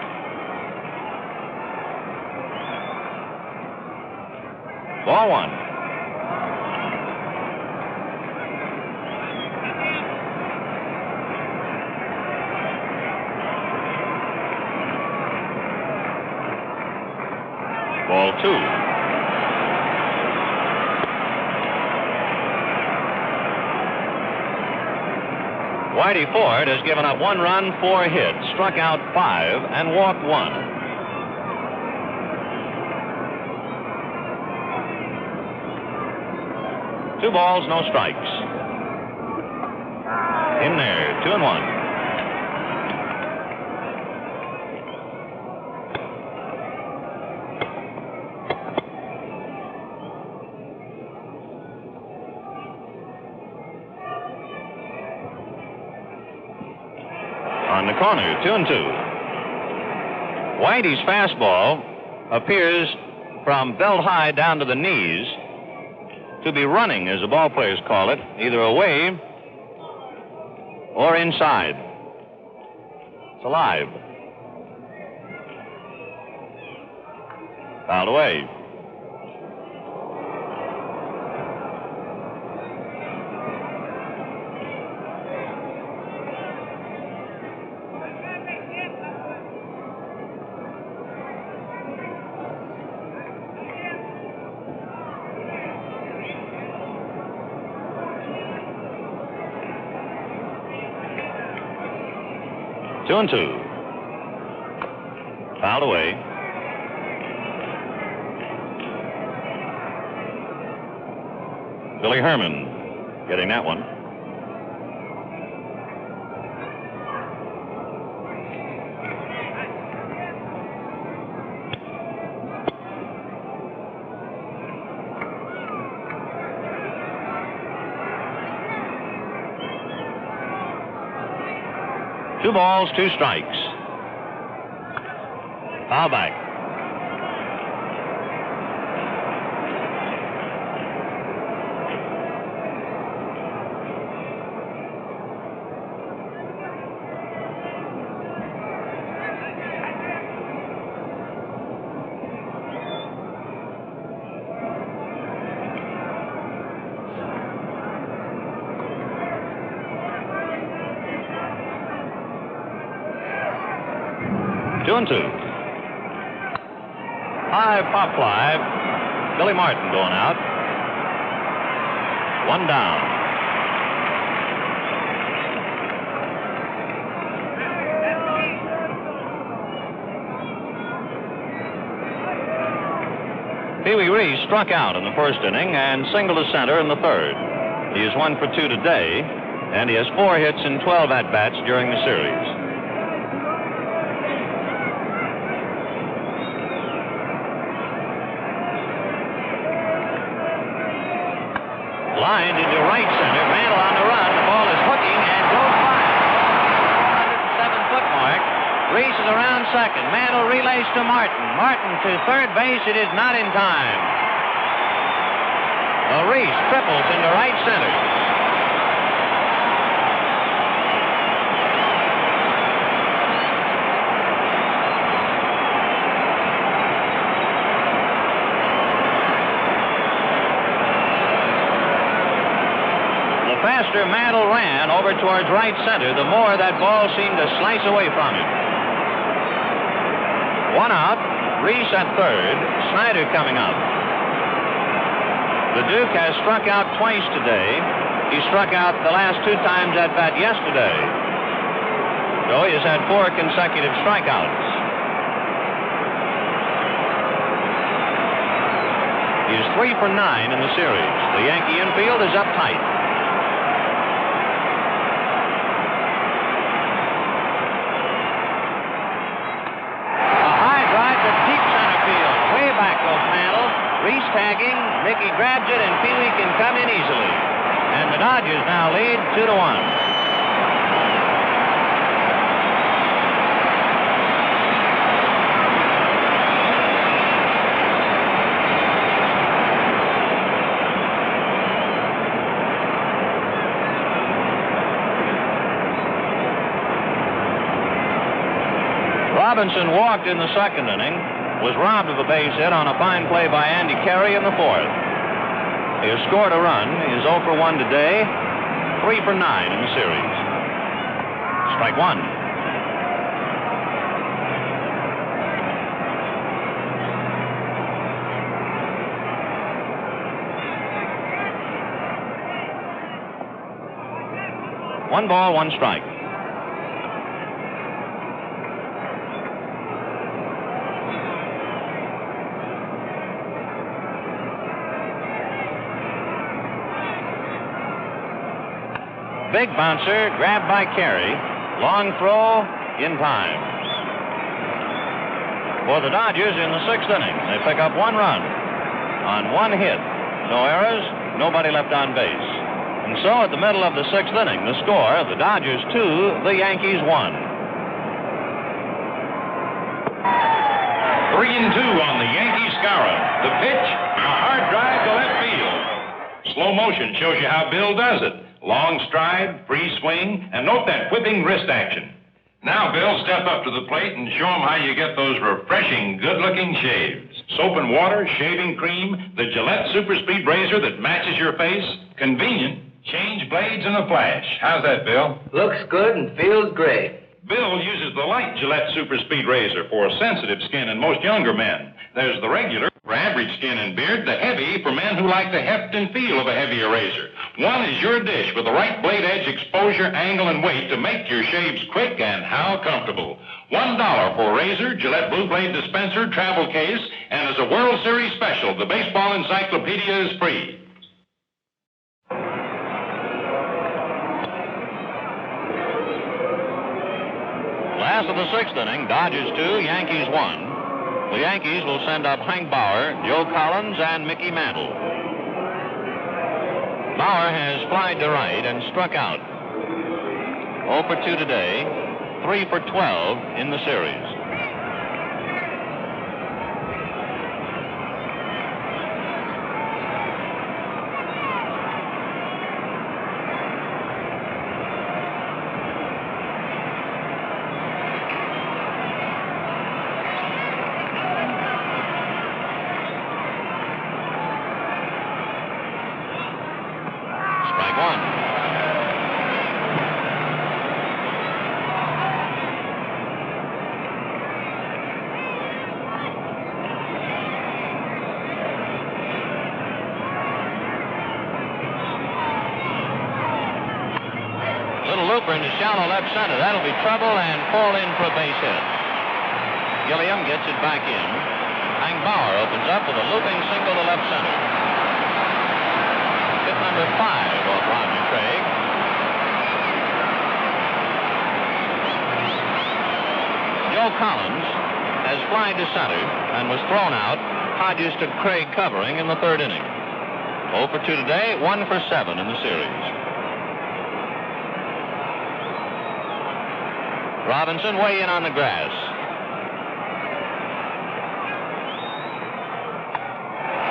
Ball 1. Ball 2. Whitey Ford has given up 1 run, 4 hits, struck out 5, and walked 1. Two balls, no strikes. In there, 2-1. On the corner, 2-2. Whitey's fastball appears from belt high down to the knees to be running, as the ball players call it, either away or inside. It's alive. Fouled away. Two and two. Fouled away. Billy Herman getting that one. Two balls, two strikes. Foul back. Two and two. High pop fly. Billy Martin going out. One down. Pee Wee Reese struck out in the first inning and singled to center in the third. He is 1 for 2 today, and he has 4 hits in 12 at-bats during the series. Lined into right center. Mantle on the run. The ball is hooking and goes by. 107-foot mark. Reese is around second. Mantle relays to Martin. Martin to third base. It is not in time. Reese triples into right center. The faster Mantle ran over towards right center, the more that ball seemed to slice away from him. One out, Reese at third, Snyder coming up. The Duke has struck out twice today. He struck out the last 2 times at bat yesterday. So he has had 4 consecutive strikeouts. He is 3 for 9 in the series. The Yankee infield is up tight. Reese tagging, Mickey grabs it, and Pee Wee can come in easily. And the Dodgers now lead 2-1. Robinson walked in the second inning. Was robbed of a base hit on a fine play by Andy Carey in the fourth. He has scored a run. He is 0 for 1 today, 3 for 9 in the series. Strike one. One ball, one strike. Big bouncer, grabbed by Carey. Long throw, in time. For the Dodgers in the 6th inning, they pick up 1 run on 1 hit. No errors, nobody left on base. And so at the middle of the 6th inning, the score, the Dodgers 2, the Yankees 1. 3-2 on the Yankee scorer. The pitch, a hard drive to left field. Slow motion shows you how Bill does it. Long stride, free swing, and note that whipping wrist action. Now, Bill, step up to the plate and show them how you get those refreshing, good-looking shaves. Soap and water, shaving cream, the Gillette Super Speed Razor that matches your face. Convenient. Change blades in a flash. How's that, Bill? Looks good and feels great. Bill uses the light Gillette Super Speed Razor for sensitive skin and most younger men. There's the regular for average skin and beard, the heavy for men who like the heft and feel of a heavier razor. One is your dish with the right blade edge, exposure, angle, and weight to make your shaves quick and how comfortable. $1 for razor, Gillette Blue Blade dispenser, travel case, and as a World Series special, the baseball encyclopedia is free. Last of the sixth inning, Dodgers 2, Yankees 1. The Yankees will send up Hank Bauer, Joe Collins, and Mickey Mantle. Bauer has flied to right and struck out. 0 for 2 today, 3 for 12 in the series. Into shallow left center. That'll be trouble and fall in for a base hit. Gilliam gets it back in. Hank Bauer opens up with a looping single to left center. Hit number 5 off Roger Craig. Joe Collins has flied to center and was thrown out. Hodges took Craig covering in the third inning. 0 for 2 today, 1 for 7 in the series. Robinson way in on the grass.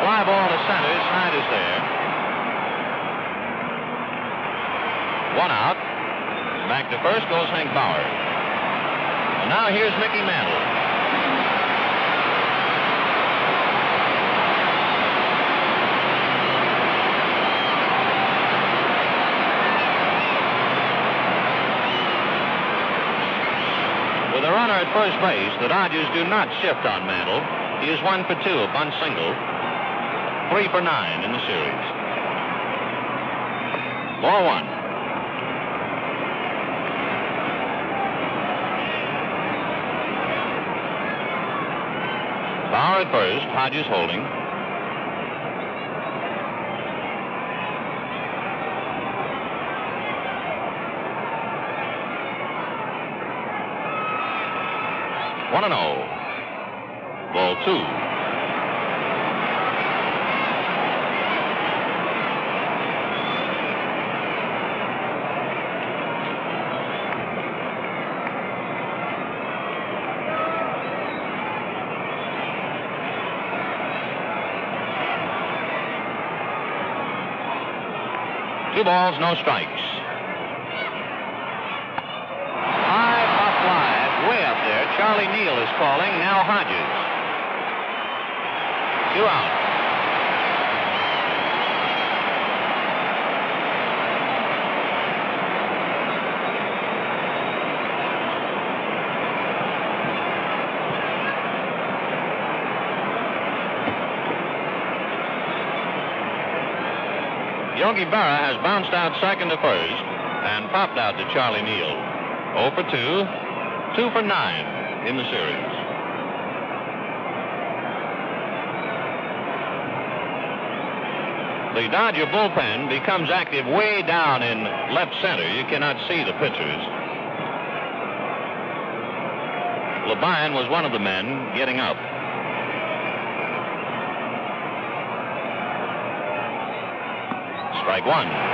Fly ball to center. Snyder's there. 1 out. Back to first goes Hank Bauer. And now here's Mickey Mantle. With a runner at first base, the Dodgers do not shift on Mantle. He is 1 for 2, a bunt single. 3 for 9 in the series. Ball 1. Bauer at first, Hodges holding. One and 0. Ball 2. Two balls, no strikes. Charlie Neal is calling. Now Hodges. 2 out. Yogi Berra has bounced out second to first and popped out to Charlie Neal. 0 for 2, 2 for 9. In the series. The Dodger bullpen becomes active way down in left center. You cannot see the pitchers. LeBion was one of the men getting up. Strike 1.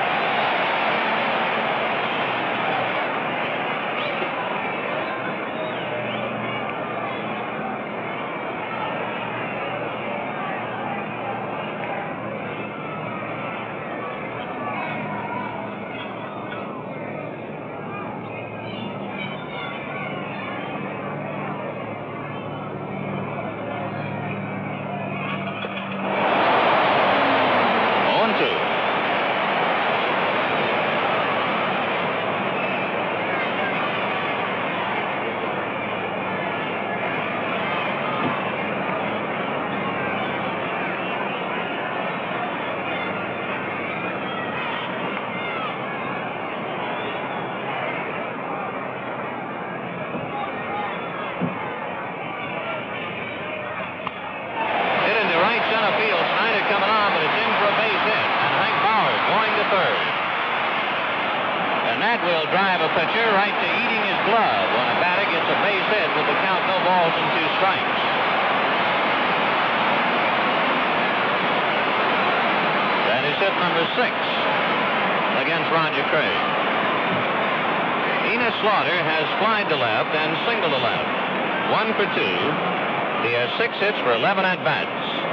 the pitcher right to eating his glove when a batter gets a base hit with the count no balls and 2 strikes. That is hit number 6 against Roger Craig. Enos Slaughter has flied to left and singled to left. 1 for 2. He has 6 hits for 11 at-bats.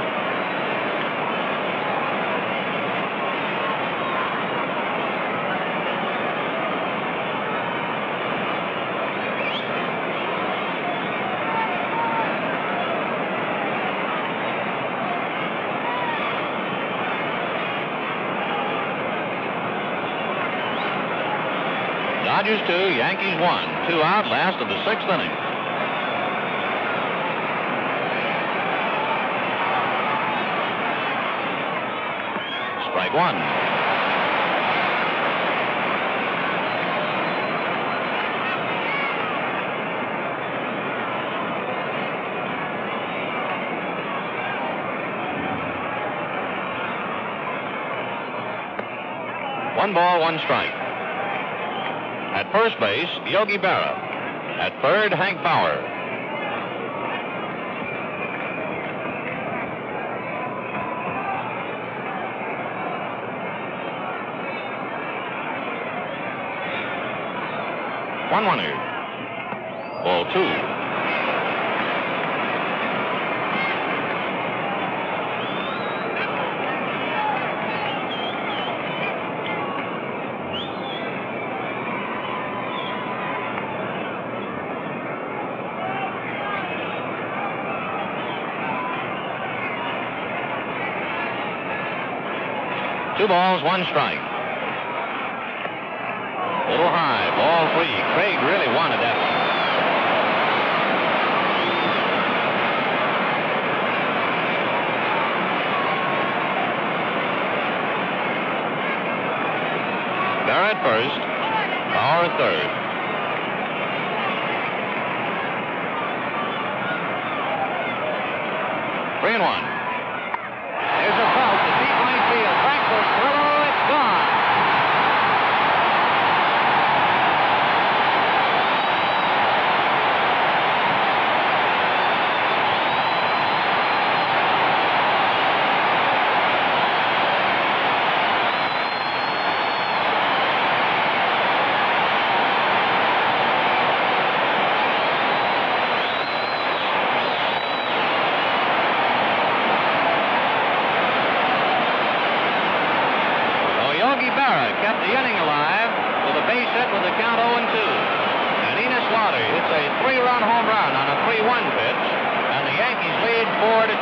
Dodgers 2, Yankees 1. 2 out, last of the 6th inning. Strike 1. One ball, 1 strike. At first base, Yogi Berra. At third, Hank Bauer. One-runner. Ball 2. Two balls, 1 strike. A little high, ball 3. Craig really wanted that one. Berra at first, Bauer at third. Three and 1. There's a foul to deep right field. Back for Trillo. It's gone. Kept the inning alive with a base hit with the count 0-2. And Enos Slaughter hits a 3-run home run on a 3-1 pitch, and the Yankees lead 4-2.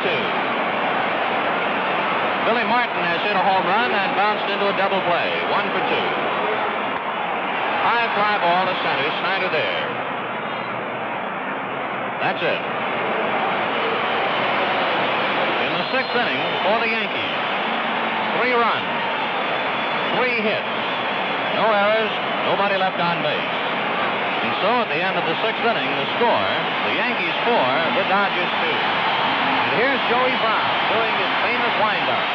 Billy Martin has hit a home run and bounced into a double play, 1 for 2. High fly ball to center, Snyder there. That's it. In the 6th inning for the Yankees, 3 runs. 3 hits, no errors, nobody left on base. And so at the end of the 6th inning, the score, the Yankees 4, the Dodgers 2. And here's Joey Brown doing his famous windup.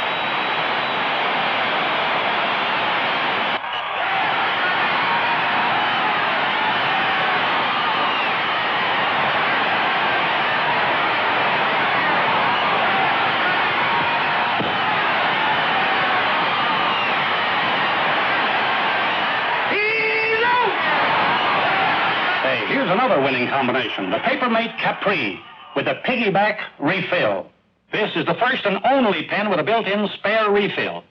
Here's another winning combination, the Papermate Capri with a piggyback refill. This is the first and only pen with a built-in spare refill.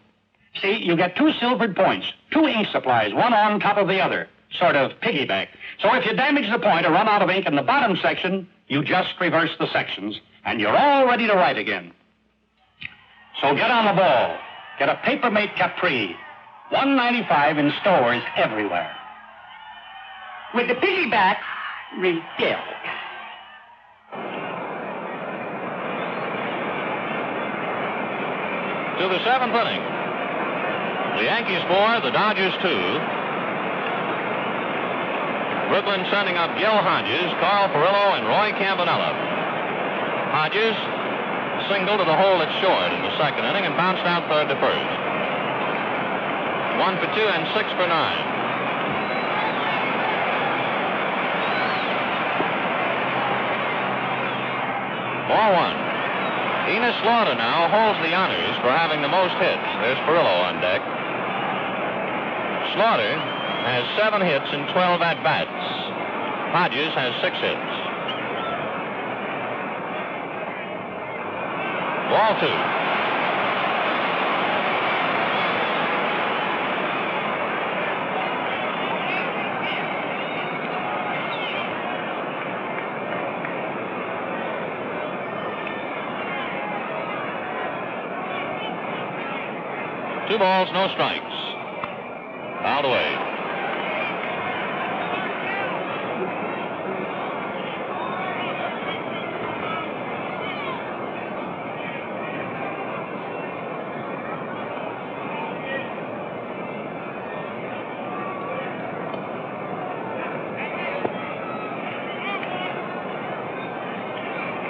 See, you get 2 silvered points, 2 ink supplies, one on top of the other, sort of piggyback. So if you damage the point or run out of ink in the bottom section, you just reverse the sections, and you're all ready to write again. So get on the ball. Get a Papermate Capri, $1.95 in stores everywhere. With the piggyback refill. To the 7th inning. The Yankees 4, the Dodgers 2. Brooklyn sending up Gil Hodges, Carl Furillo, and Roy Campanella. Hodges singled to the hole at short in the 2nd inning and bounced out third to first. 1 for 2 and 6 for 9. Ball one. Enos Slaughter now holds the honors for having the most hits. There's Perillo on deck. Slaughter has 7 hits and 12 at-bats. Hodges has 6 hits. Ball two. Two balls, no strikes. Fouled away.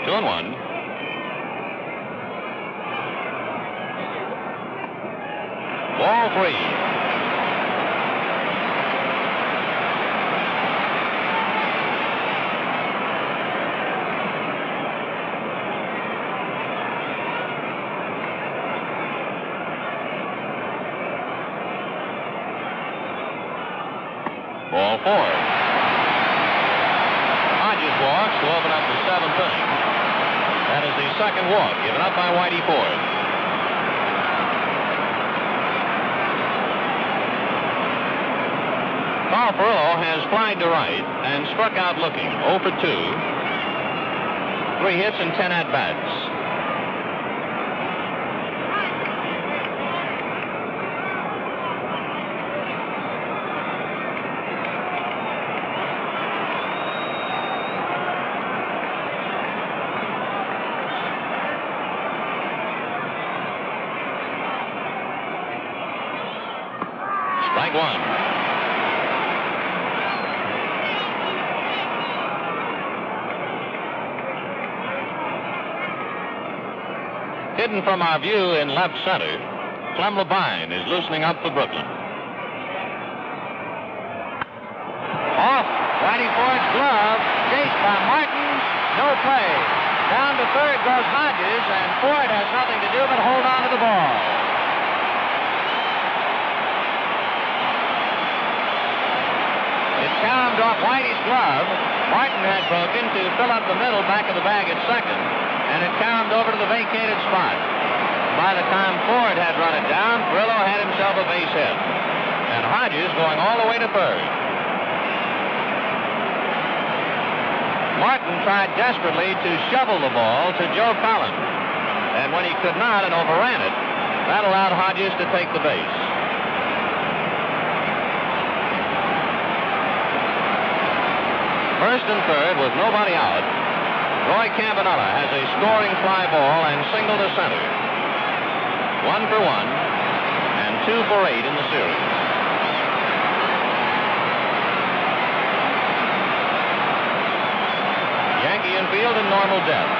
Two and one. Ball three. Ball four. Hodges walks to open up the 7th inning. That is the second walk given up by Whitey Ford. Carl Perillo has flied to right and struck out looking. 0 for 2. 3 hits and 10 at-bats. Strike one. Hidden from our view in left center, Clem Labine is loosening up for Brooklyn. Off Whitey Ford's glove, chased by Martin, no play. Down to third goes Hodges, and Ford has nothing to do but hold on to the ball. It caromed off Whitey's glove. Martin had broken to fill up the middle back of the bag at second, and it caromed over to the vacated spot. By the time Ford had run it down, Perillo had himself a base hit. And Hodges going all the way to third. Martin tried desperately to shovel the ball to Joe Collins. And when he could not and overran it, that allowed Hodges to take the base. First and third with nobody out, Roy Campanella has a scoring fly ball and single to center. 1 for 1 and 2 for 8 in the series. Yankee infield in normal depth.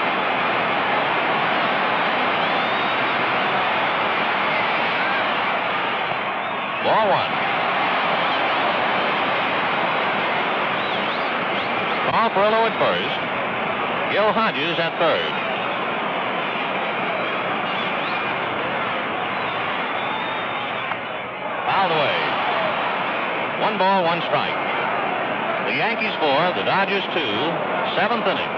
Ball one. Carl Perillo at first. Gil Hodges at third. Fouled away. 1 ball, 1 strike. The Yankees 4, the Dodgers 2, 7th inning.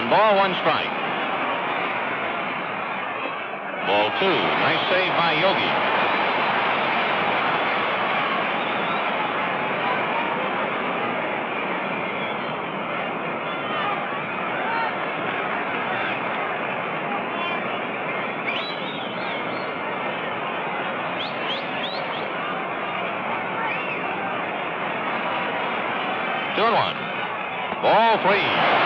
Ball, 1 strike. Ball 2. Nice save by Yogi. Two and one. Ball 3.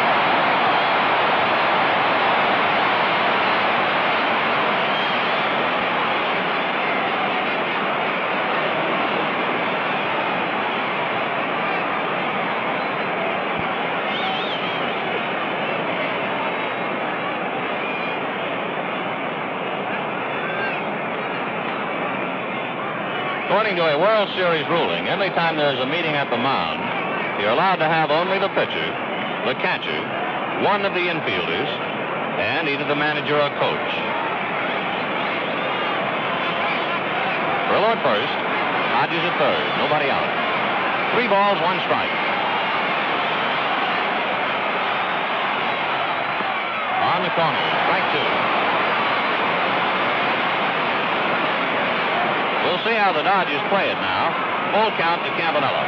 According to a World Series ruling, every time there's a meeting at the mound, you're allowed to have only the pitcher, the catcher, one of the infielders, and either the manager or coach. Perillo at first, Hodges at third, nobody out. 3 balls, 1 strike. On the corner, strike 2. We'll see how the Dodgers play it now. Full count to Campanella.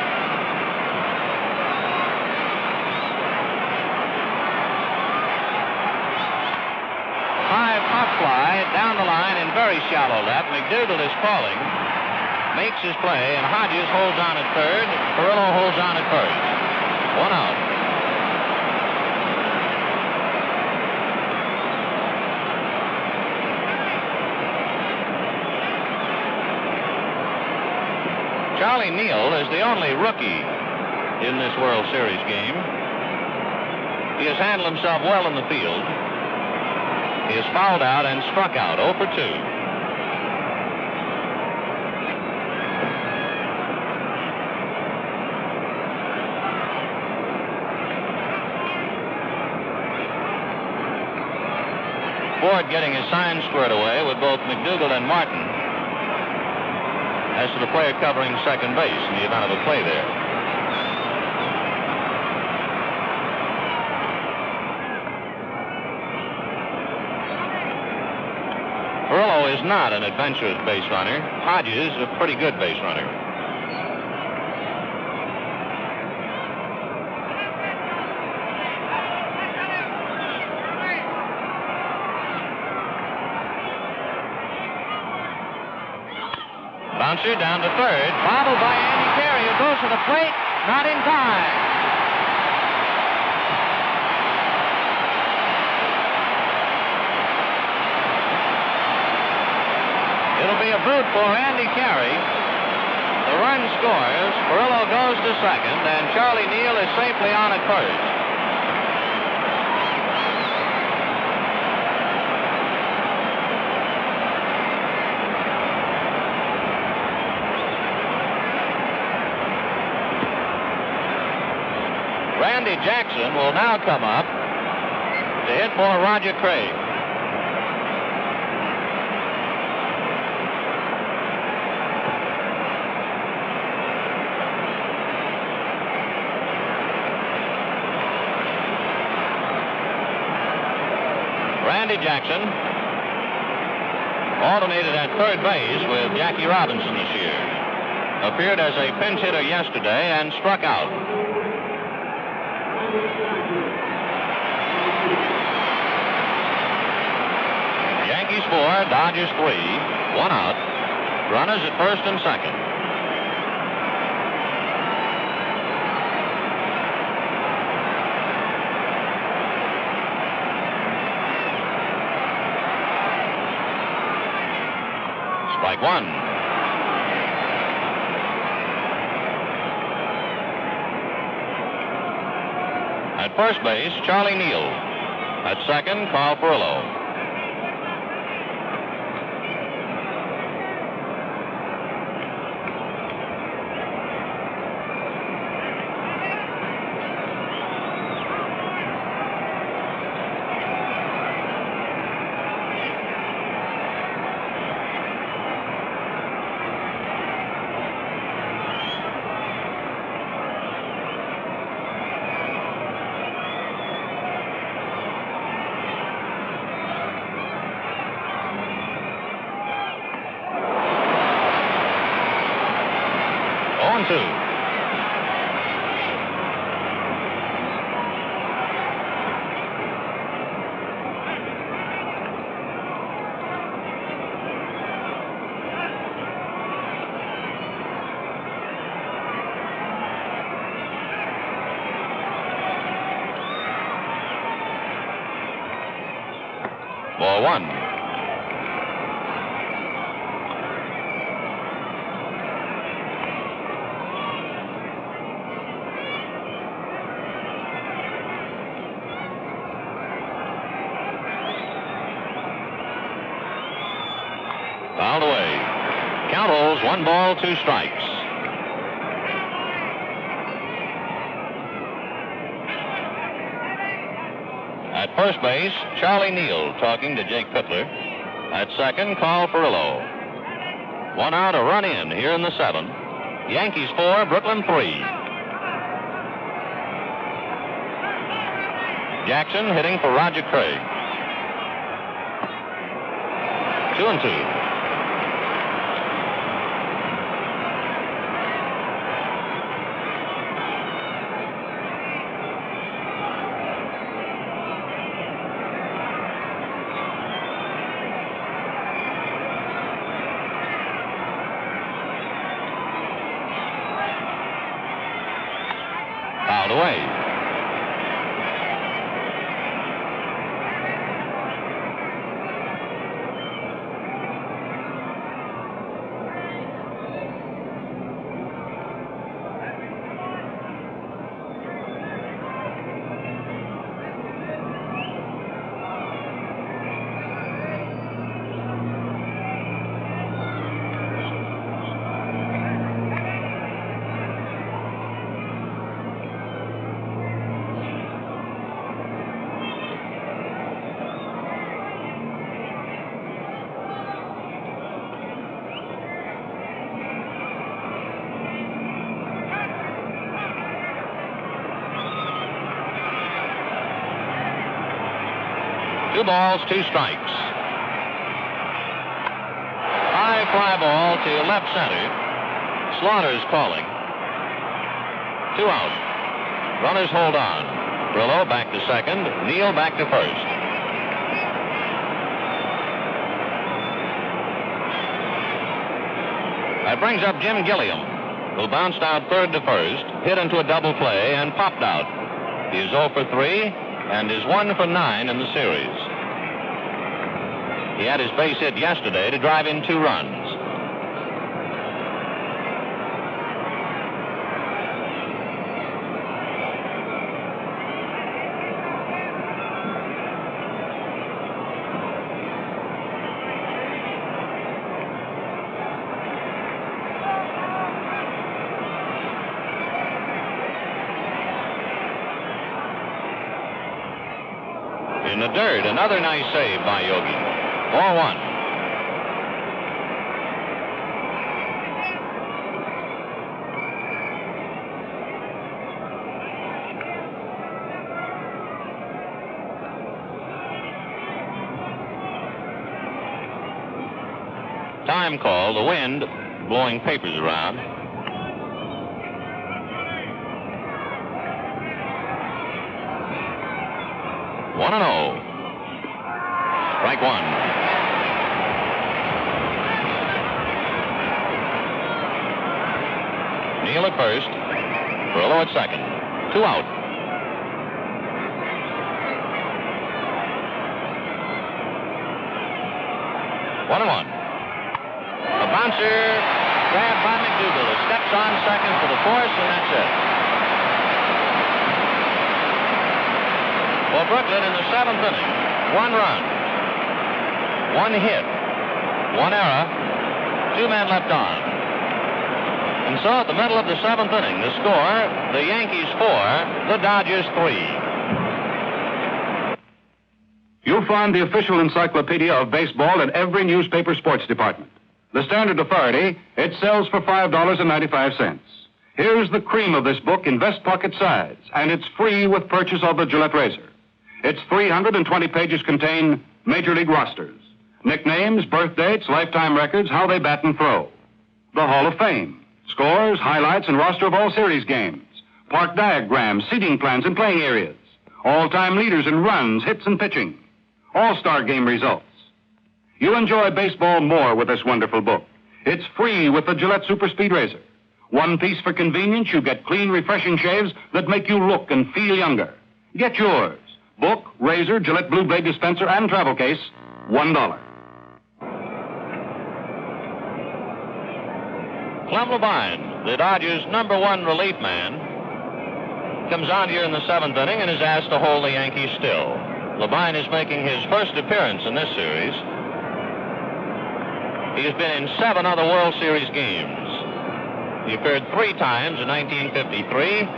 High pop fly down the line in very shallow left. McDougall is calling. Makes his play, and Hodges holds on at third. Perillo holds on at first. 1 out. Charlie Neal is the only rookie in this World Series game. He has handled himself well in the field. He is fouled out and struck out, 0 for 2. Ford getting his sign squared away with both McDougall and Martin as to the player covering second base in the event of a play there. Perillo is not an adventurous base runner. Hodges is a pretty good base runner. Bouncer down to third. Bobbled by Andy Carey, who goes to the plate. Not in time. It'll be a boot for Andy Carey. The run scores. Perillo goes to second, and Charlie Neal is safely on at first. Randy Jackson will now come up to hit for Roger Craig. Randy Jackson alternated at third base with Jackie Robinson this year. Appeared as a pinch hitter yesterday and struck out. Yankees 4, Dodgers 3, 1 out. Runners at first and second. Strike 1. At first base, Charlie Neal. At second, Carl Perillo. Ball 1. Fouled away. Count holds 1-2. 1 ball, 2 strikes. At first base, Charlie Neal talking to Jake Pittler. At second, Carl Furillo. 1 out, a run in here in the 7th. Yankees 4, Brooklyn 3. Jackson hitting for Roger Craig. 2-2. Fouled away. Two balls, 2 strikes. High fly ball to left center. Slaughter's calling. 2 out. Runners hold on. Furillo back to second. Neal back to first. That brings up Jim Gilliam, who bounced out third to first, hit into a double play, and popped out. He is 0 for 3 and is 1 for 9 in the series. He had his base hit yesterday to drive in 2 runs. In the dirt, another nice save by Yogi. 4-1. Time call, the wind blowing papers around. One and 0. Strike 1. Neal at first. Furillo at second. 2 out. One and 1. A bouncer grabbed by McDougal. He steps on second for the force, and that's it. For Brooklyn in the 7th inning, 1 run, 1 hit, 1 error, 2 men left on. And so at the middle of the 7th inning, the score, the Yankees 4, the Dodgers 3. You'll find the official encyclopedia of baseball in every newspaper sports department. The Standard Authority, it sells for $5.95. Here's the cream of this book in vest pocket size, and it's free with purchase of the Gillette razor. Its 320 pages contain Major League rosters, nicknames, birth dates, lifetime records, how they bat and throw, the Hall of Fame, scores, highlights, and roster of all series games, park diagrams, seating plans, and playing areas, all-time leaders in runs, hits, and pitching, all-star game results. You'll enjoy baseball more with this wonderful book. It's free with the Gillette Super Speed Razor. 1 piece for convenience. You get clean, refreshing shaves that make you look and feel younger. Get yours. Book, razor, Gillette Blue Blade dispenser, and travel case, $1. Clem Levine, the Dodgers' #1 relief man, comes on here in the 7th inning and is asked to hold the Yankees still. Levine is making his first appearance in this series. He has been in 7 other World Series games. He appeared 3 times in 1953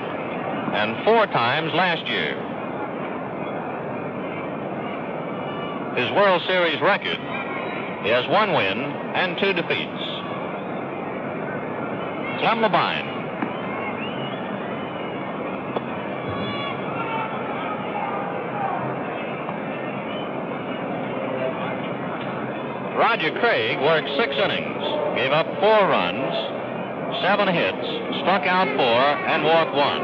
and 4 times last year. His World Series record, he has 1 win and 2 defeats. Clem Labine. Roger Craig worked 6 innings, gave up 4 runs, 7 hits, struck out 4, and walked 1.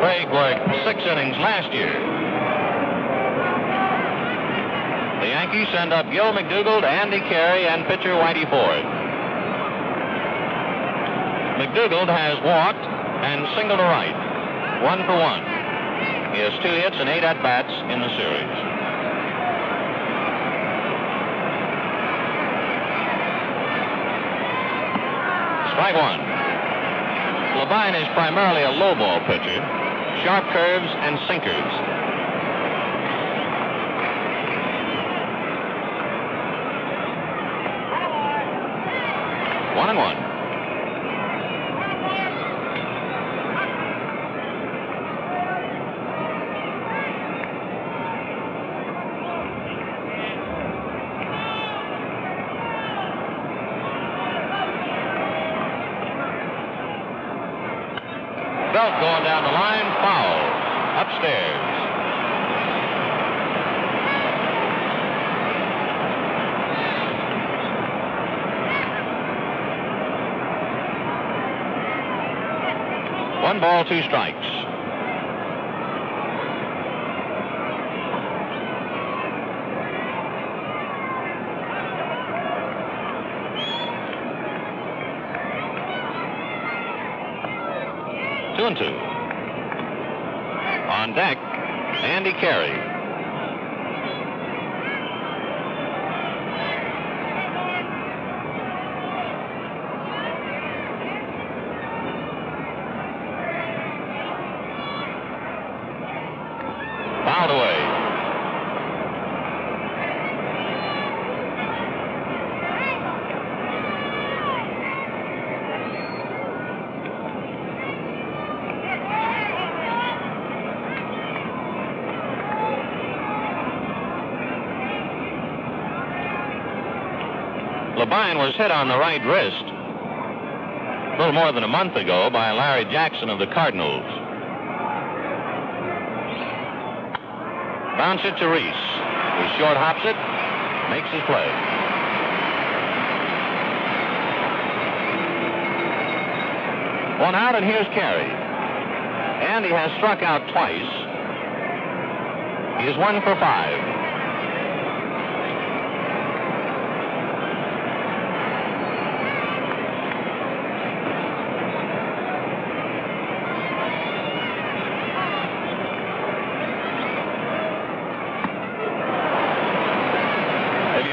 Craig worked 6 innings last year. The Yankees send up Gil McDougald, Andy Carey, and pitcher Whitey Ford. McDougald has walked and singled to right, 1 for 1. He has 2 hits and 8 at-bats in the series. Strike 1. Labine is primarily a low ball pitcher, sharp curves and sinkers. One and 1. Belt going down the line, foul, upstairs. One ball, 2 strikes. Two and 2. On deck, Andy Carey. Fouled away. Labine was hit on the right wrist a little more than a month ago by Larry Jackson of the Cardinals. Bounce it to Reese, who short hops it, makes his play. One out, and here's Carey. And he has struck out twice. He is 1 for 5.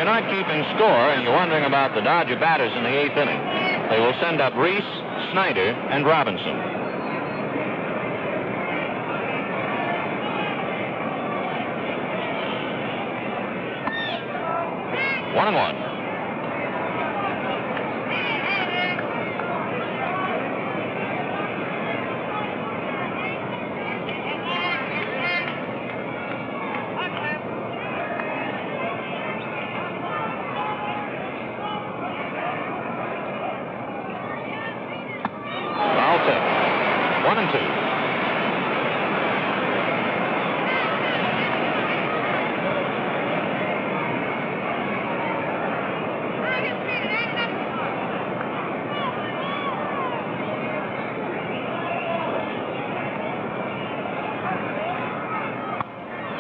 Not keeping score and you're wondering about the Dodger batters in the 8th inning, they will send up Reese, Snyder, and Robinson. One and 1. One and 2.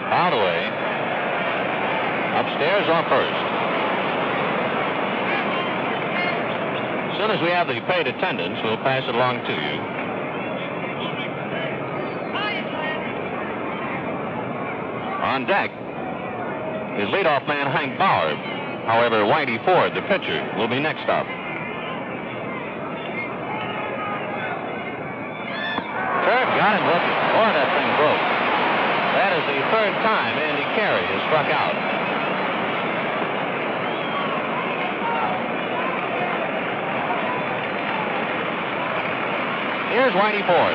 Fouled away. Upstairs or first. As soon as we have the paid attendance, we'll pass it along to you. On deck is leadoff man Hank Bauer. However, Whitey Ford, the pitcher, will be next up. Curve got him looking. Boy, that thing broke. That is the 3rd time Andy Carey has struck out. Here's Whitey Ford.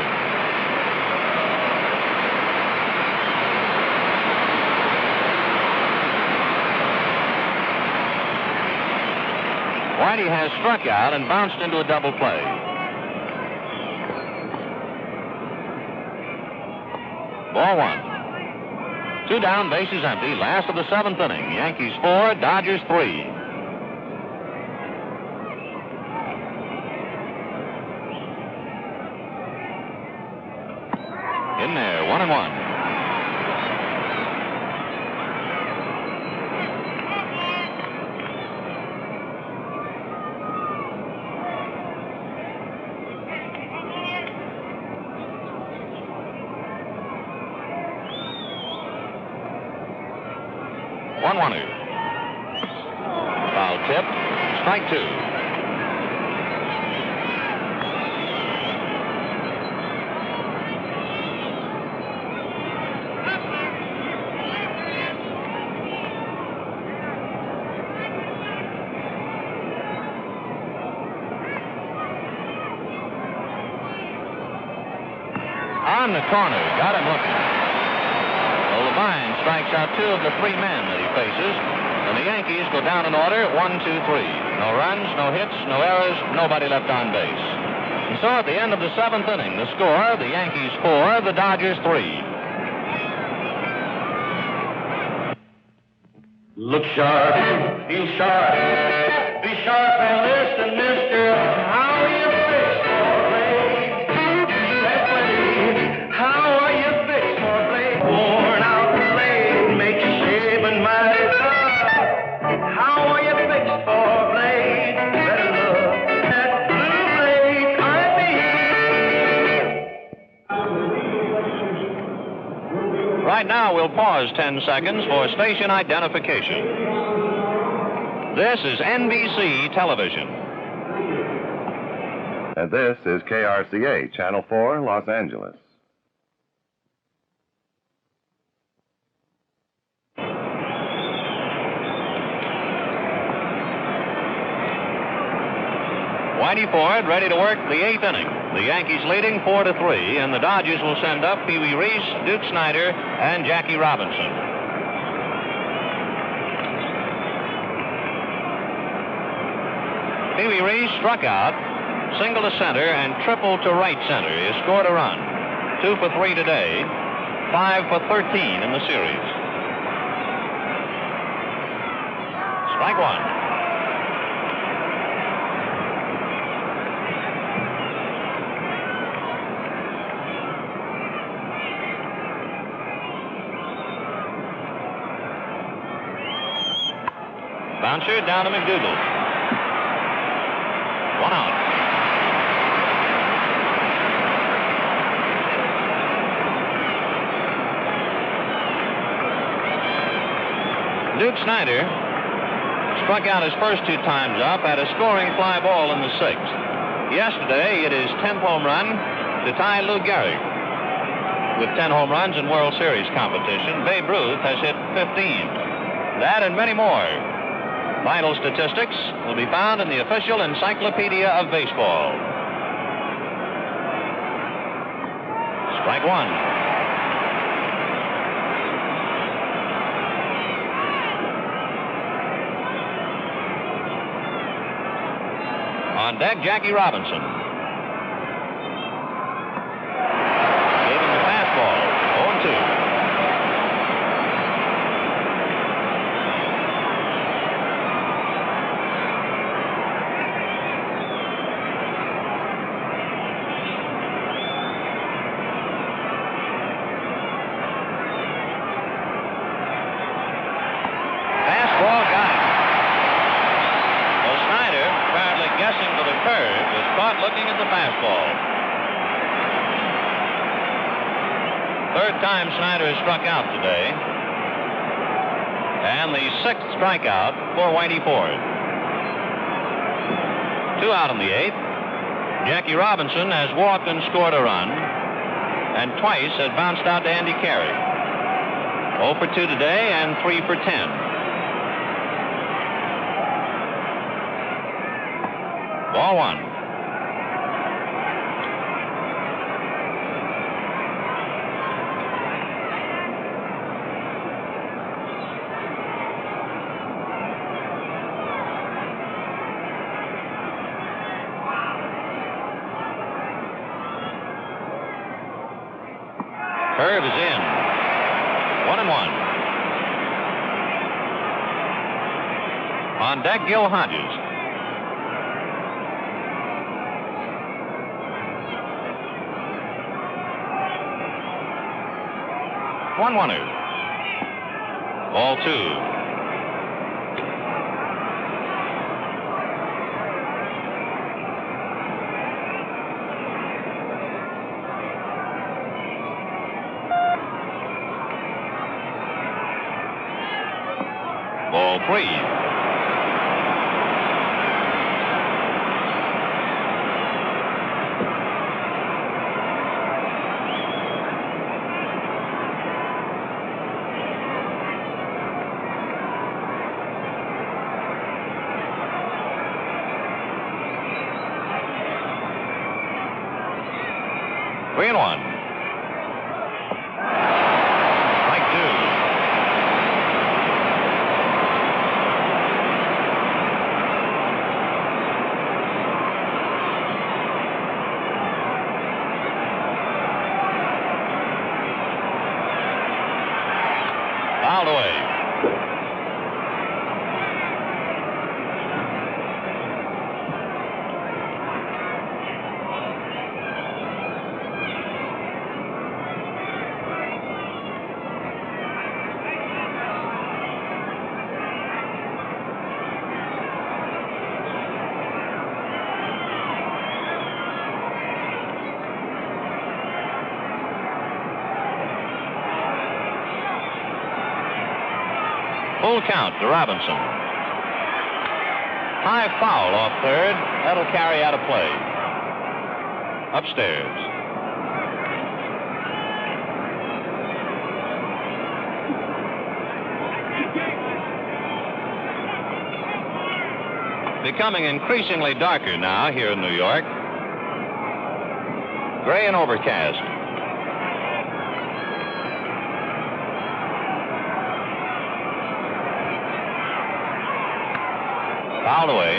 Whitey has struck out and bounced into a double play. Ball one. 2 down, bases empty. Last of the 7th inning. Yankees 4, Dodgers 3. In there, 1-1. Foul tip. Strike 2. On the corner. Got him looking. Well, Levine strikes out 2 of the 3 men that he faces. And the Yankees go down in order, 1, 2, 3. No runs, no hits, no errors, nobody left on base. And so at the end of the 7th inning, the score, the Yankees 4, the Dodgers 3. Look sharp, feel sharp, be sharp and listen, mister. How are you fixed for blade? That blade. How are you fixed for blade? Worn out blade makes shaving mighty tough. How are you fixed for blade? Better look at blue blade I Right now, we'll pause 10 seconds for station identification. This is NBC Television. And this is KRCA, Channel 4, Los Angeles. Whitey Ford ready to work the 8th inning. The Yankees leading 4-3, and the Dodgers will send up Pee Wee Reese, Duke Snider, and Jackie Robinson. Pee Wee Reese struck out, single to center, and triple to right center. He has scored a run. 2 for 3 today, 5 for 13 in the series. Strike 1. Bouncer down to McDougal. 1 out. Duke Snider struck out his first 2 times up at a scoring fly ball in the 6th. Yesterday, it is 10th home run to tie Lou Gehrig. With 10 home runs in World Series competition, Babe Ruth has hit 15. That and many more. Vital statistics will be found in the official Encyclopedia of Baseball. Strike 1. On deck, Jackie Robinson. Gave him the fastball. 0-2. Looking at the fastball. 3rd time Snider has struck out today. And the 6th strikeout for Whitey Ford. 2 out in the 8th. Jackie Robinson has walked and scored a run. And twice has bounced out to Andy Carey. 0 for 2 today and 3 for 10. Ball 1. Curve is in. 1-1. On deck, Gil Hodges. One. Ball 2. Ball 3. Three and 1. Strike 2. Fouled away. Full count to Robinson. High foul off third. That'll carry out of play. Upstairs. Becoming increasingly darker now here in New York. Gray and overcast. Fouled away.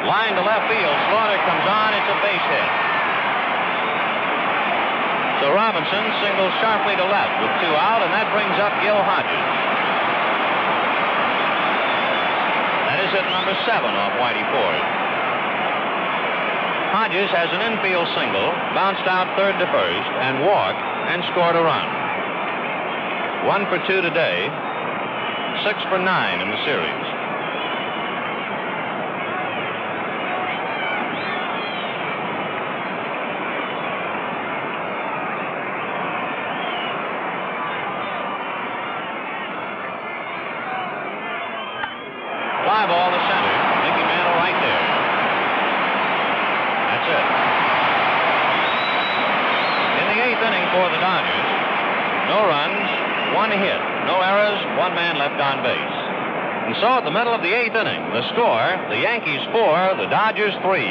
Line to left field. Slaughter comes on. It's a base hit. So Robinson singles sharply to left with 2 out, and that brings up Gil Hodges. That is hit number 7 off Whitey Ford. Hodges has an infield single, bounced out third to first, and walked, and scored a run. 1 for 2 today, 6 for 9 in the series. Fly ball to center. Mickey Mantle right there. That's it. In the 8th inning for the Dodgers, no runs, 1 hit, no errors, 1 man left on base. And so at the middle of the 8th inning, the score, the Yankees 4, the Dodgers 3.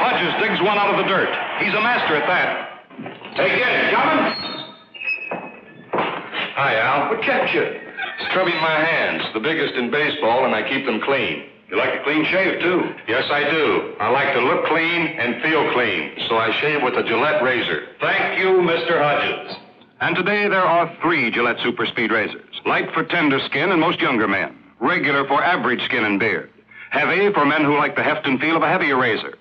Hodges digs one out of the dirt. He's a master at that. Hey, get it, coming? Hi, Al. What kept you? Scrubbing my hands, the biggest in baseball, and I keep them clean. You like a clean shave, too? Yes, I do. I like to look clean and feel clean, so I shave with a Gillette razor. Thank you, Mr. Hodges. And today there are 3 Gillette Super Speed razors. Light for tender skin and most younger men. Regular for average skin and beard. Heavy for men who like the heft and feel of a heavier razor.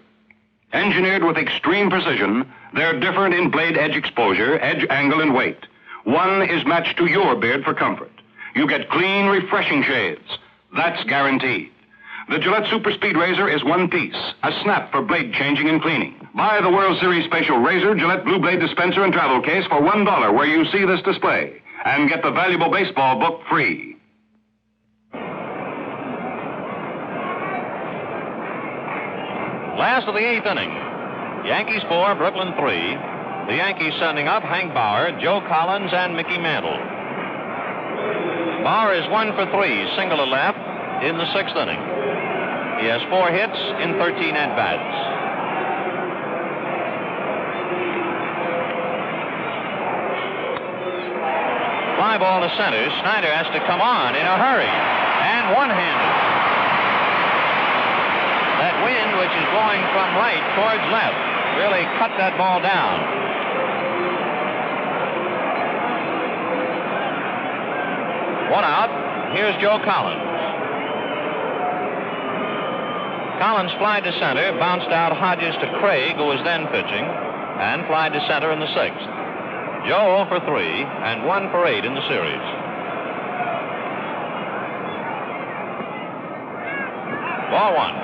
Engineered with extreme precision, they're different in blade edge exposure, edge angle, and weight. One is matched to your beard for comfort. You get clean, refreshing shaves. That's guaranteed. The Gillette Super Speed Razor is one piece, a snap for blade changing and cleaning. Buy the World Series Special Razor, Gillette Blue Blade Dispenser, and Travel Case for $1 where you see this display. And get the valuable baseball book free. Last of the 8th inning. Yankees 4, Brooklyn 3. The Yankees sending up Hank Bauer, Joe Collins, and Mickey Mantle. Bauer is 1 for 3, single to left in the 6th inning. He has 4 hits in 13 at-bats. Fly ball to center. Snyder has to come on in a hurry. And one-handed. That wind, which is blowing from right towards left, really cut that ball down. One out. Here's Joe Collins. Collins flied to center, bounced out Hodges to Craig, who was then pitching, and flied to center in the 6th. Joe 0 for 3 and 1 for 8 in the series. Ball 1.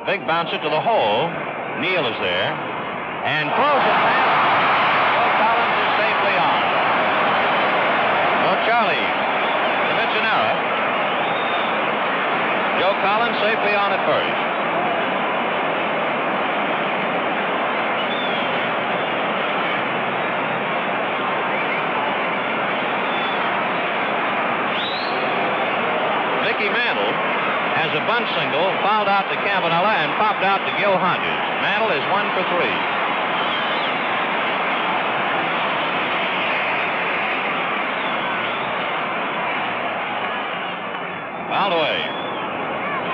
Big bouncer to the hole. Neal is there and throws it back. Joe Collins is safely on. No Charlie commits an error. Joe Collins safely on at first. Mickey Mantle has a bunt single, fouled out to Campanella and popped out to Gil Hodges. Mantle is 1 for 3. Fouled away.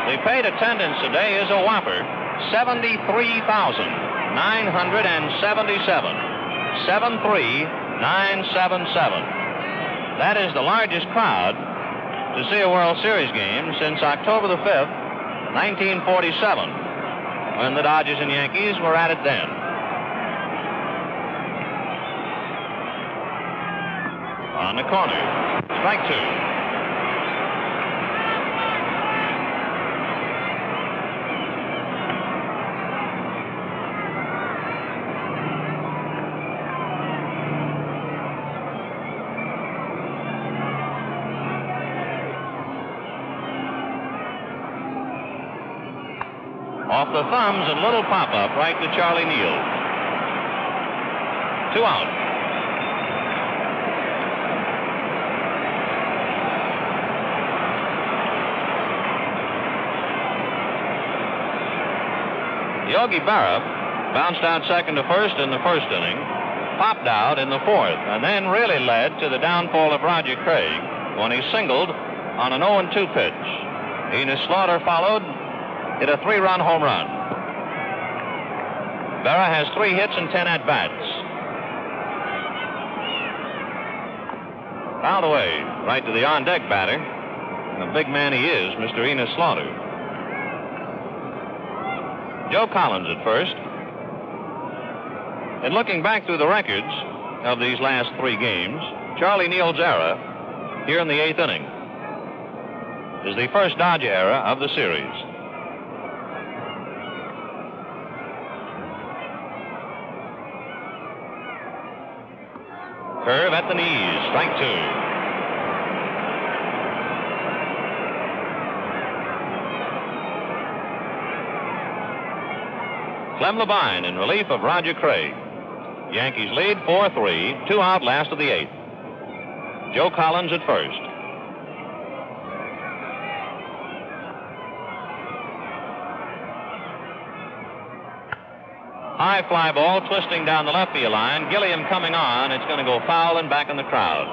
The paid attendance today is a whopper, 73,977. 73,977. That is the largest crowd to see a World Series game since October the 5th, 1947, when the Dodgers and Yankees were at it then. On the corner, strike 2. Off the thumbs and little pop-up right to Charlie Neal. 2 out. Yogi Berra bounced out second to first in the 1st inning, popped out in the 4th, and then really led to the downfall of Roger Craig when he singled on an 0-2 pitch. Enos Slaughter followed, hit a 3-run home run. Berra has 3 hits and 10 at-bats. Fouled away, right to the on-deck batter. And the big man he is, Mr. Enos Slaughter. Joe Collins at first. And looking back through the records of these last 3 games, Charlie Neal's era here in the 8th inning is the first Dodger era of the series. Curve at the knees, strike 2. Clem Levine in relief of Roger Craig. Yankees lead 4-3, 2 out last of the 8th. Joe Collins at first. High fly ball twisting down the left field line. Gilliam coming on. It's going to go foul and back in the crowd.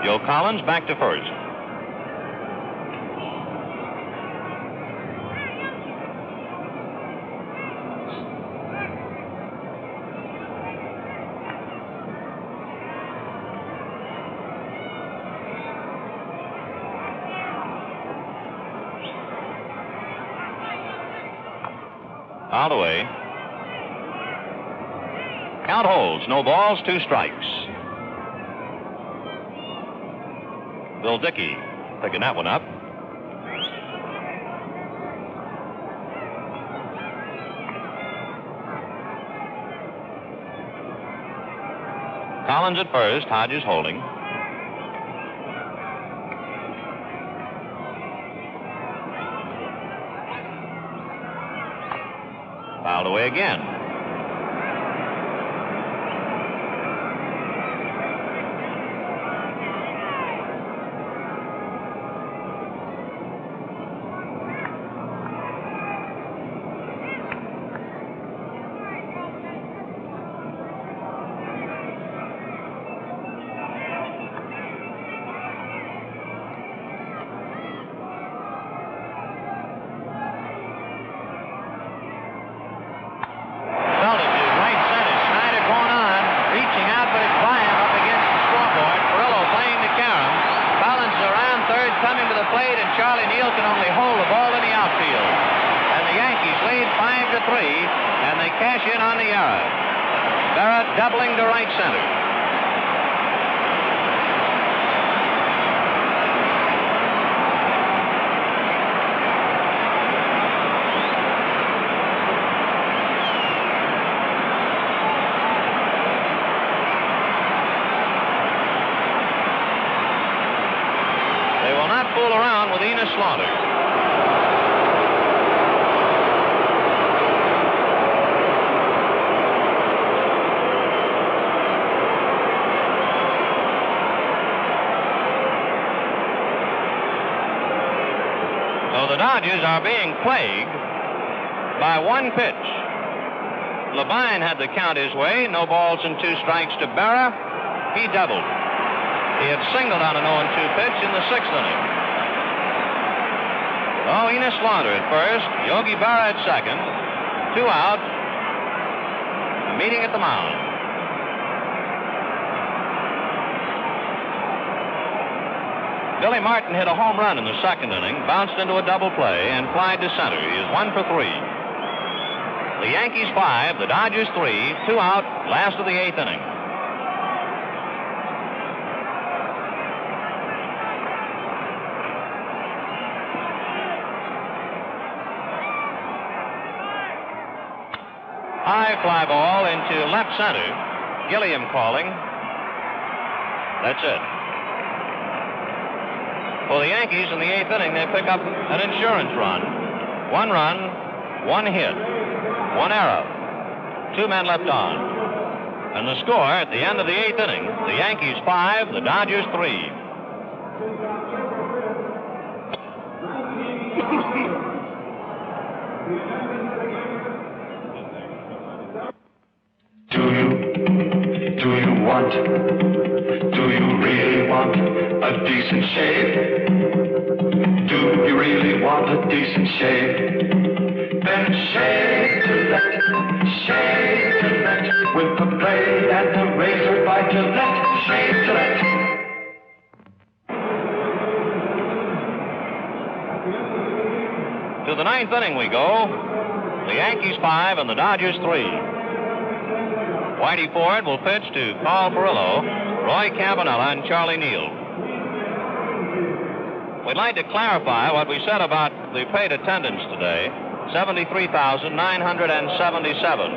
Joe Collins back to first. Out away. Count holds. No balls, 2 strikes. Bill Dickey picking that one up. Collins at first, Hodges holding. Fouled away again. Doubling to right center. They will not fool around with Enos Slaughter. The Dodgers are being plagued by one pitch. Levine had the count his way. No balls and 2 strikes to Berra. He doubled. He had singled on an 0-2 pitch in the 6th inning. Oh, Enos Slaughter at first. Yogi Berra at second. 2 out. A meeting at the mound. Billy Martin hit a home run in the 2nd inning, bounced into a double play, and flied to center. He is 1 for 3. The Yankees 5, the Dodgers 3, 2 out, last of the 8th inning. High fly ball into left center. Gilliam calling. That's it. For the Yankees in the 8th inning, they pick up an insurance run. 1 run, 1 hit, 1 error. 2 men left on. And the score at the end of the 8th inning, the Yankees 5, the Dodgers 3. Do you really want a decent shave? Do you really want a decent shave? Then shave Gillette, with the blade and the razor by Gillette, shave Gillette. To the 9th inning we go. The Yankees 5 and the Dodgers 3. Whitey Ford will pitch to Carl Perillo, Roy Campanella, and Charlie Neal. We'd like to clarify what we said about the paid attendance today, 73,977.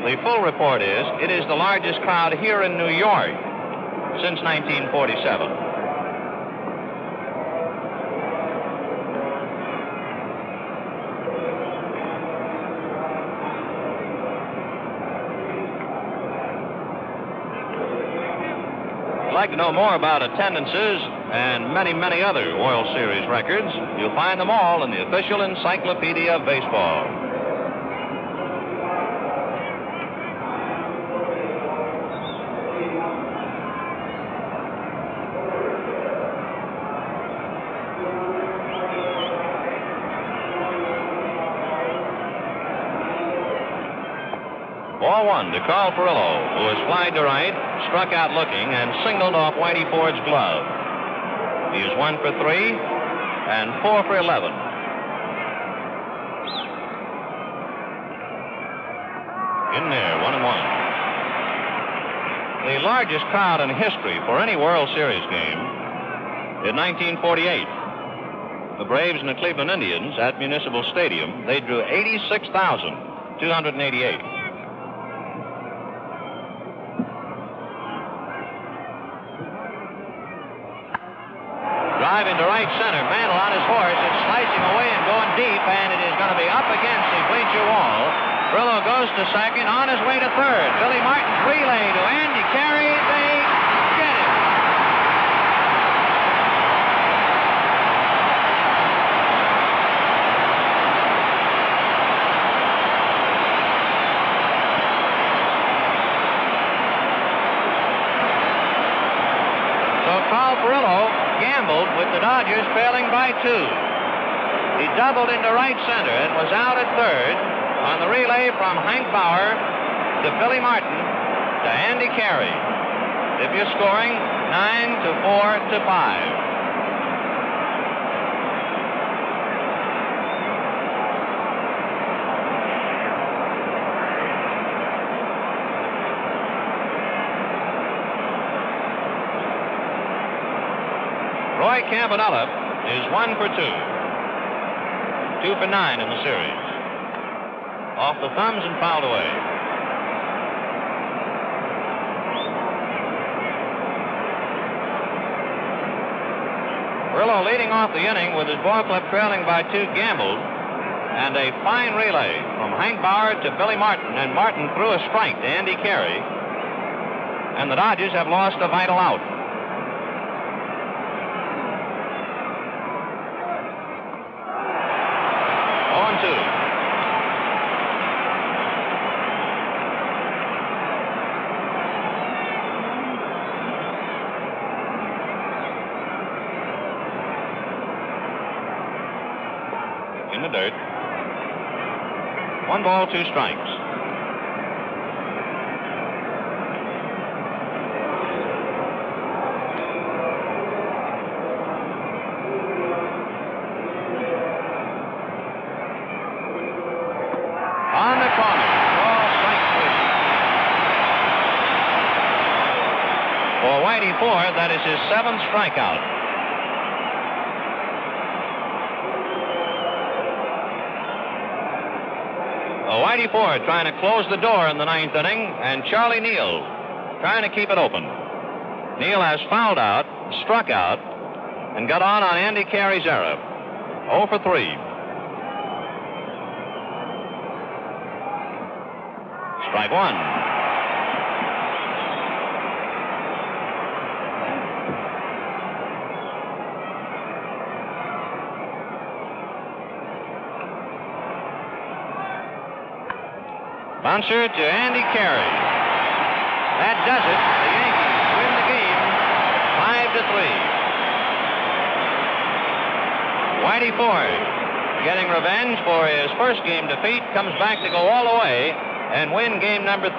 The full report is, it is the largest crowd here in New York since 1947. If you'd like to know more about attendances and many, many other World Series records, you'll find them all in the official Encyclopedia of Baseball. Ball 1 to Carl Perillo, who has flied to right, struck out looking, and singled off Whitey Ford's glove. He is 1 for 3 and 4 for 11. In there, 1-1. The largest crowd in history for any World Series game in 1948. The Braves and the Cleveland Indians at Municipal Stadium, they drew 86,288. center. Mantle on his horse. It's slicing away and going deep, and it is going to be up against the bleacher wall. Brillo goes to second, on his way to third. Billy Martin's relay to Andy Carey. They get him. Carl Furillo gambled with the Dodgers trailing by 2. He doubled into right center and was out at third on the relay from Hank Bauer to Billy Martin to Andy Carey. If you're scoring 9 to 4 to 5. Roy Campanella is 1 for 2. 2 for 9 in the series. Off the thumbs and fouled away. Furillo leading off the inning with his ball club trailing by 2 gambled. And a fine relay from Hank Bauer to Billy Martin. And Martin threw a strike to Andy Carey. And the Dodgers have lost a vital out. 0-2. In the dirt. 1 ball, 2 strikes. That is his 7th strikeout. Whitey Ford trying to close the door in the 9th inning, and Charlie Neal trying to keep it open. Neal has fouled out, struck out, and got on Andy Carey's error. 0 for 3. Strike 1. Bouncer to Andy Carey. That does it. The Yankees win the game 5 to 3. Whitey Ford, getting revenge for his first game defeat, comes back to go all the way and win game number 3.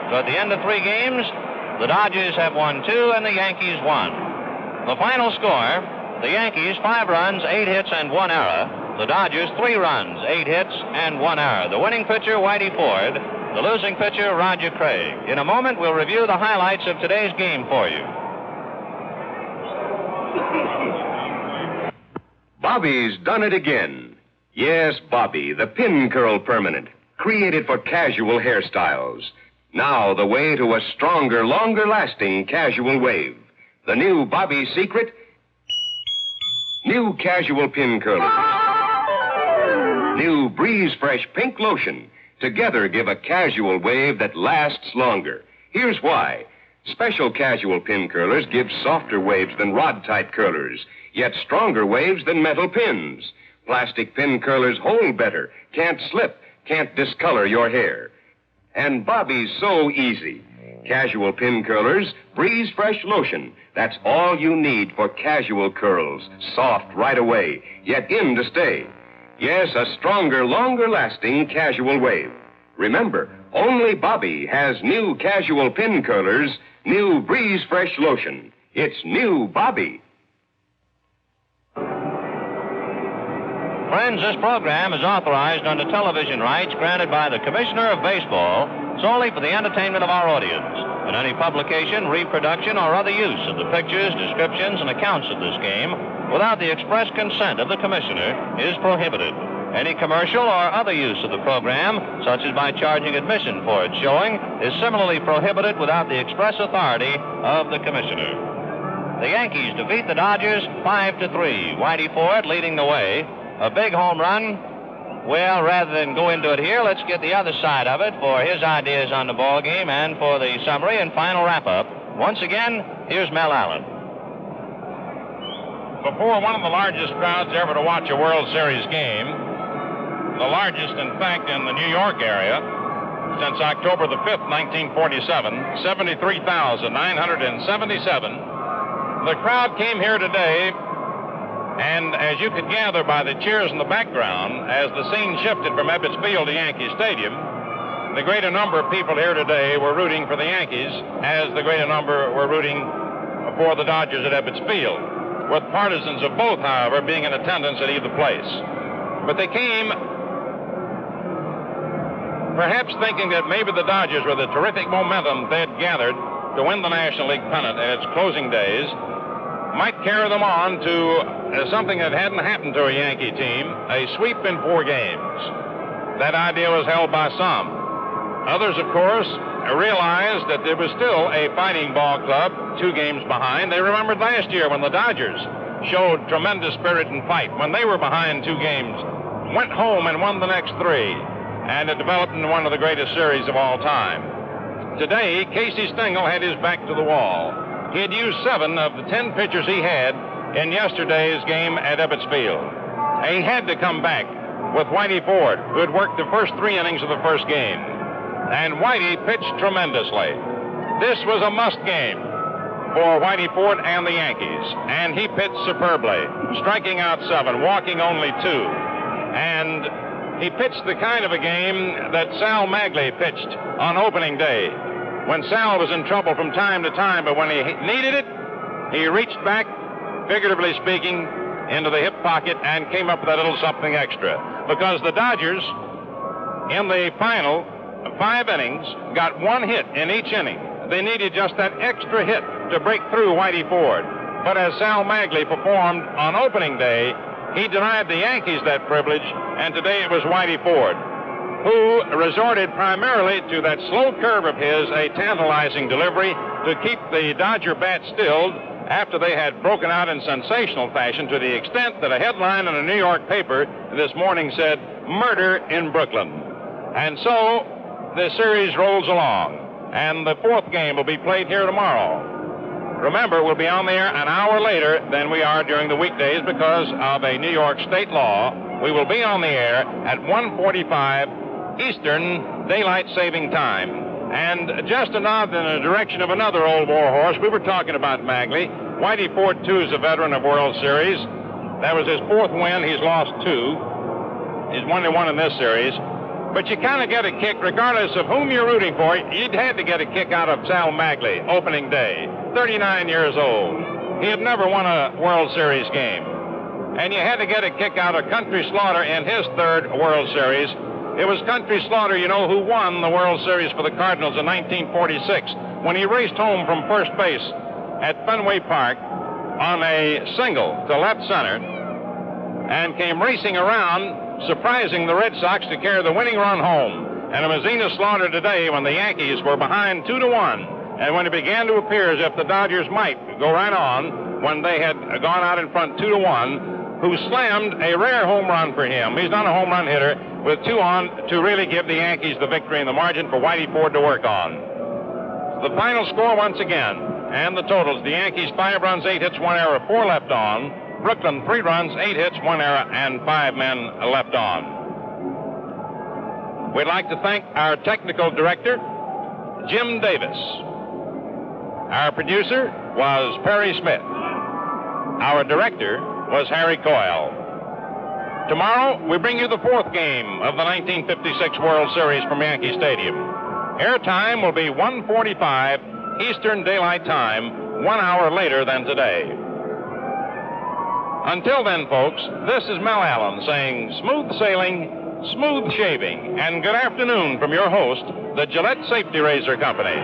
So at the end of 3 games, the Dodgers have won 2 and the Yankees 1. The final score, the Yankees 5 runs, 8 hits, and 1 error. The Dodgers 3 runs, 8 hits, and 1 error. The winning pitcher, Whitey Ford. The losing pitcher, Roger Craig. In a moment, we'll review the highlights of today's game for you. Bobby's done it again. Yes, Bobby, the pin curl permanent, created for casual hairstyles. Now the way to a stronger, longer-lasting casual wave. The new Bobby Secret, new casual pin curlers. New Breeze Fresh Pink Lotion. Together give a casual wave that lasts longer. Here's why. Special casual pin curlers give softer waves than rod-type curlers, yet stronger waves than metal pins. Plastic pin curlers hold better, can't slip, can't discolor your hair. And Bobby's so easy. Casual pin curlers, Breeze Fresh Lotion. That's all you need for casual curls. Soft right away, yet in to stay. Yes, a stronger, longer-lasting casual wave. Remember, only Bobby has new casual pin curlers, new Breeze Fresh Lotion. It's new Bobby. Friends, this program is authorized under television rights granted by the Commissioner of Baseball solely for the entertainment of our audience. And any publication, reproduction, or other use of the pictures, descriptions, and accounts of this game without the express consent of the Commissioner is prohibited. Any commercial or other use of the program, such as by charging admission for its showing, is similarly prohibited without the express authority of the Commissioner. The Yankees defeat the Dodgers 5-3. Whitey Ford leading the way. A big home run. Well, rather than go into it here, let's get the other side of it for his ideas on the ball game and for the summary and final wrap-up. Once again, here's Mel Allen. Before one of the largest crowds ever to watch a World Series game, the largest, in fact, in the New York area, since October the 5th, 1947, 73,977. The crowd came here today, and as you could gather by the cheers in the background, as the scene shifted from Ebbets Field to Yankee Stadium, the greater number of people here today were rooting for the Yankees, as the greater number were rooting for the Dodgers at Ebbets Field, with partisans of both, however, being in attendance at either place. But they came perhaps thinking that maybe the Dodgers, with the terrific momentum they had gathered to win the National League pennant in its closing days, might carry them on to something that hadn't happened to a Yankee team, a sweep in 4 games. That idea was held by some. Others, of course, realized that there was still a fighting ball club 2 games behind. They remembered last year when the Dodgers showed tremendous spirit and fight. When they were behind 2 games, went home and won the next 3, and it developed into one of the greatest series of all time. Today, Casey Stengel had his back to the wall. He had used 7 of the 10 pitchers he had in yesterday's game at Ebbets Field. He had to come back with Whitey Ford, who had worked the first 3 innings of the first game. And Whitey pitched tremendously. This was a must game for Whitey Ford and the Yankees. And he pitched superbly, striking out 7, walking only 2. And he pitched the kind of a game that Sal Magley pitched on opening day, when Sal was in trouble from time to time, but when he needed it, he reached back, figuratively speaking, into the hip pocket and came up with a little something extra. Because the Dodgers, in the final 5 innings, got 1 hit in each inning. They needed just that extra hit to break through Whitey Ford. But as Sal Magley performed on opening day, he denied the Yankees that privilege, and today it was Whitey Ford who resorted primarily to that slow curve of his, a tantalizing delivery, to keep the Dodger bat stilled after they had broken out in sensational fashion, to the extent that a headline in a New York paper this morning said, "Murder in Brooklyn." And so the series rolls along, and the 4th game will be played here tomorrow. Remember, we'll be on the air an hour later than we are during the weekdays because of a New York state law. We will be on the air at 1:45 Eastern Daylight Saving Time. And just a nod in the direction of another old warhorse. We were talking about Magley. Whitey Ford, too, is a veteran of World Series. That was his 4th win. He's lost 2. He's only won in this series. But you kind of get a kick, regardless of whom you're rooting for. You'd had to get a kick out of Sal Magley, opening day, 39 years old. He had never won a World Series game. And you had to get a kick out of Country Slaughter in his 3rd World Series. It was Country Slaughter, you know, who won the World Series for the Cardinals in 1946 when he raced home from first base at Fenway Park on a single to left center and came racing around, surprising the Red Sox to carry the winning run home. And it was Enos Slaughter today when the Yankees were behind 2-1, and when it began to appear as if the Dodgers might go right on when they had gone out in front 2-1, who slammed a rare home run for him. He's not a home run hitter, with 2 on to really give the Yankees the victory in the margin for Whitey Ford to work on. The final score once again, and the totals: the Yankees 5 runs, 8 hits, 1 error, 4 left on. Brooklyn 3 runs, 8 hits, 1 error, and 5 men left on. We'd like to thank our technical director, Jim Davis. Our producer was Perry Smith. Our director was Harry Coyle. Tomorrow, we bring you the 4th game of the 1956 World Series from Yankee Stadium. Airtime will be 1:45 Eastern Daylight Time, 1 hour later than today. Until then, folks, this is Mel Allen saying smooth sailing, smooth shaving, and good afternoon from your host, the Gillette Safety Razor Company.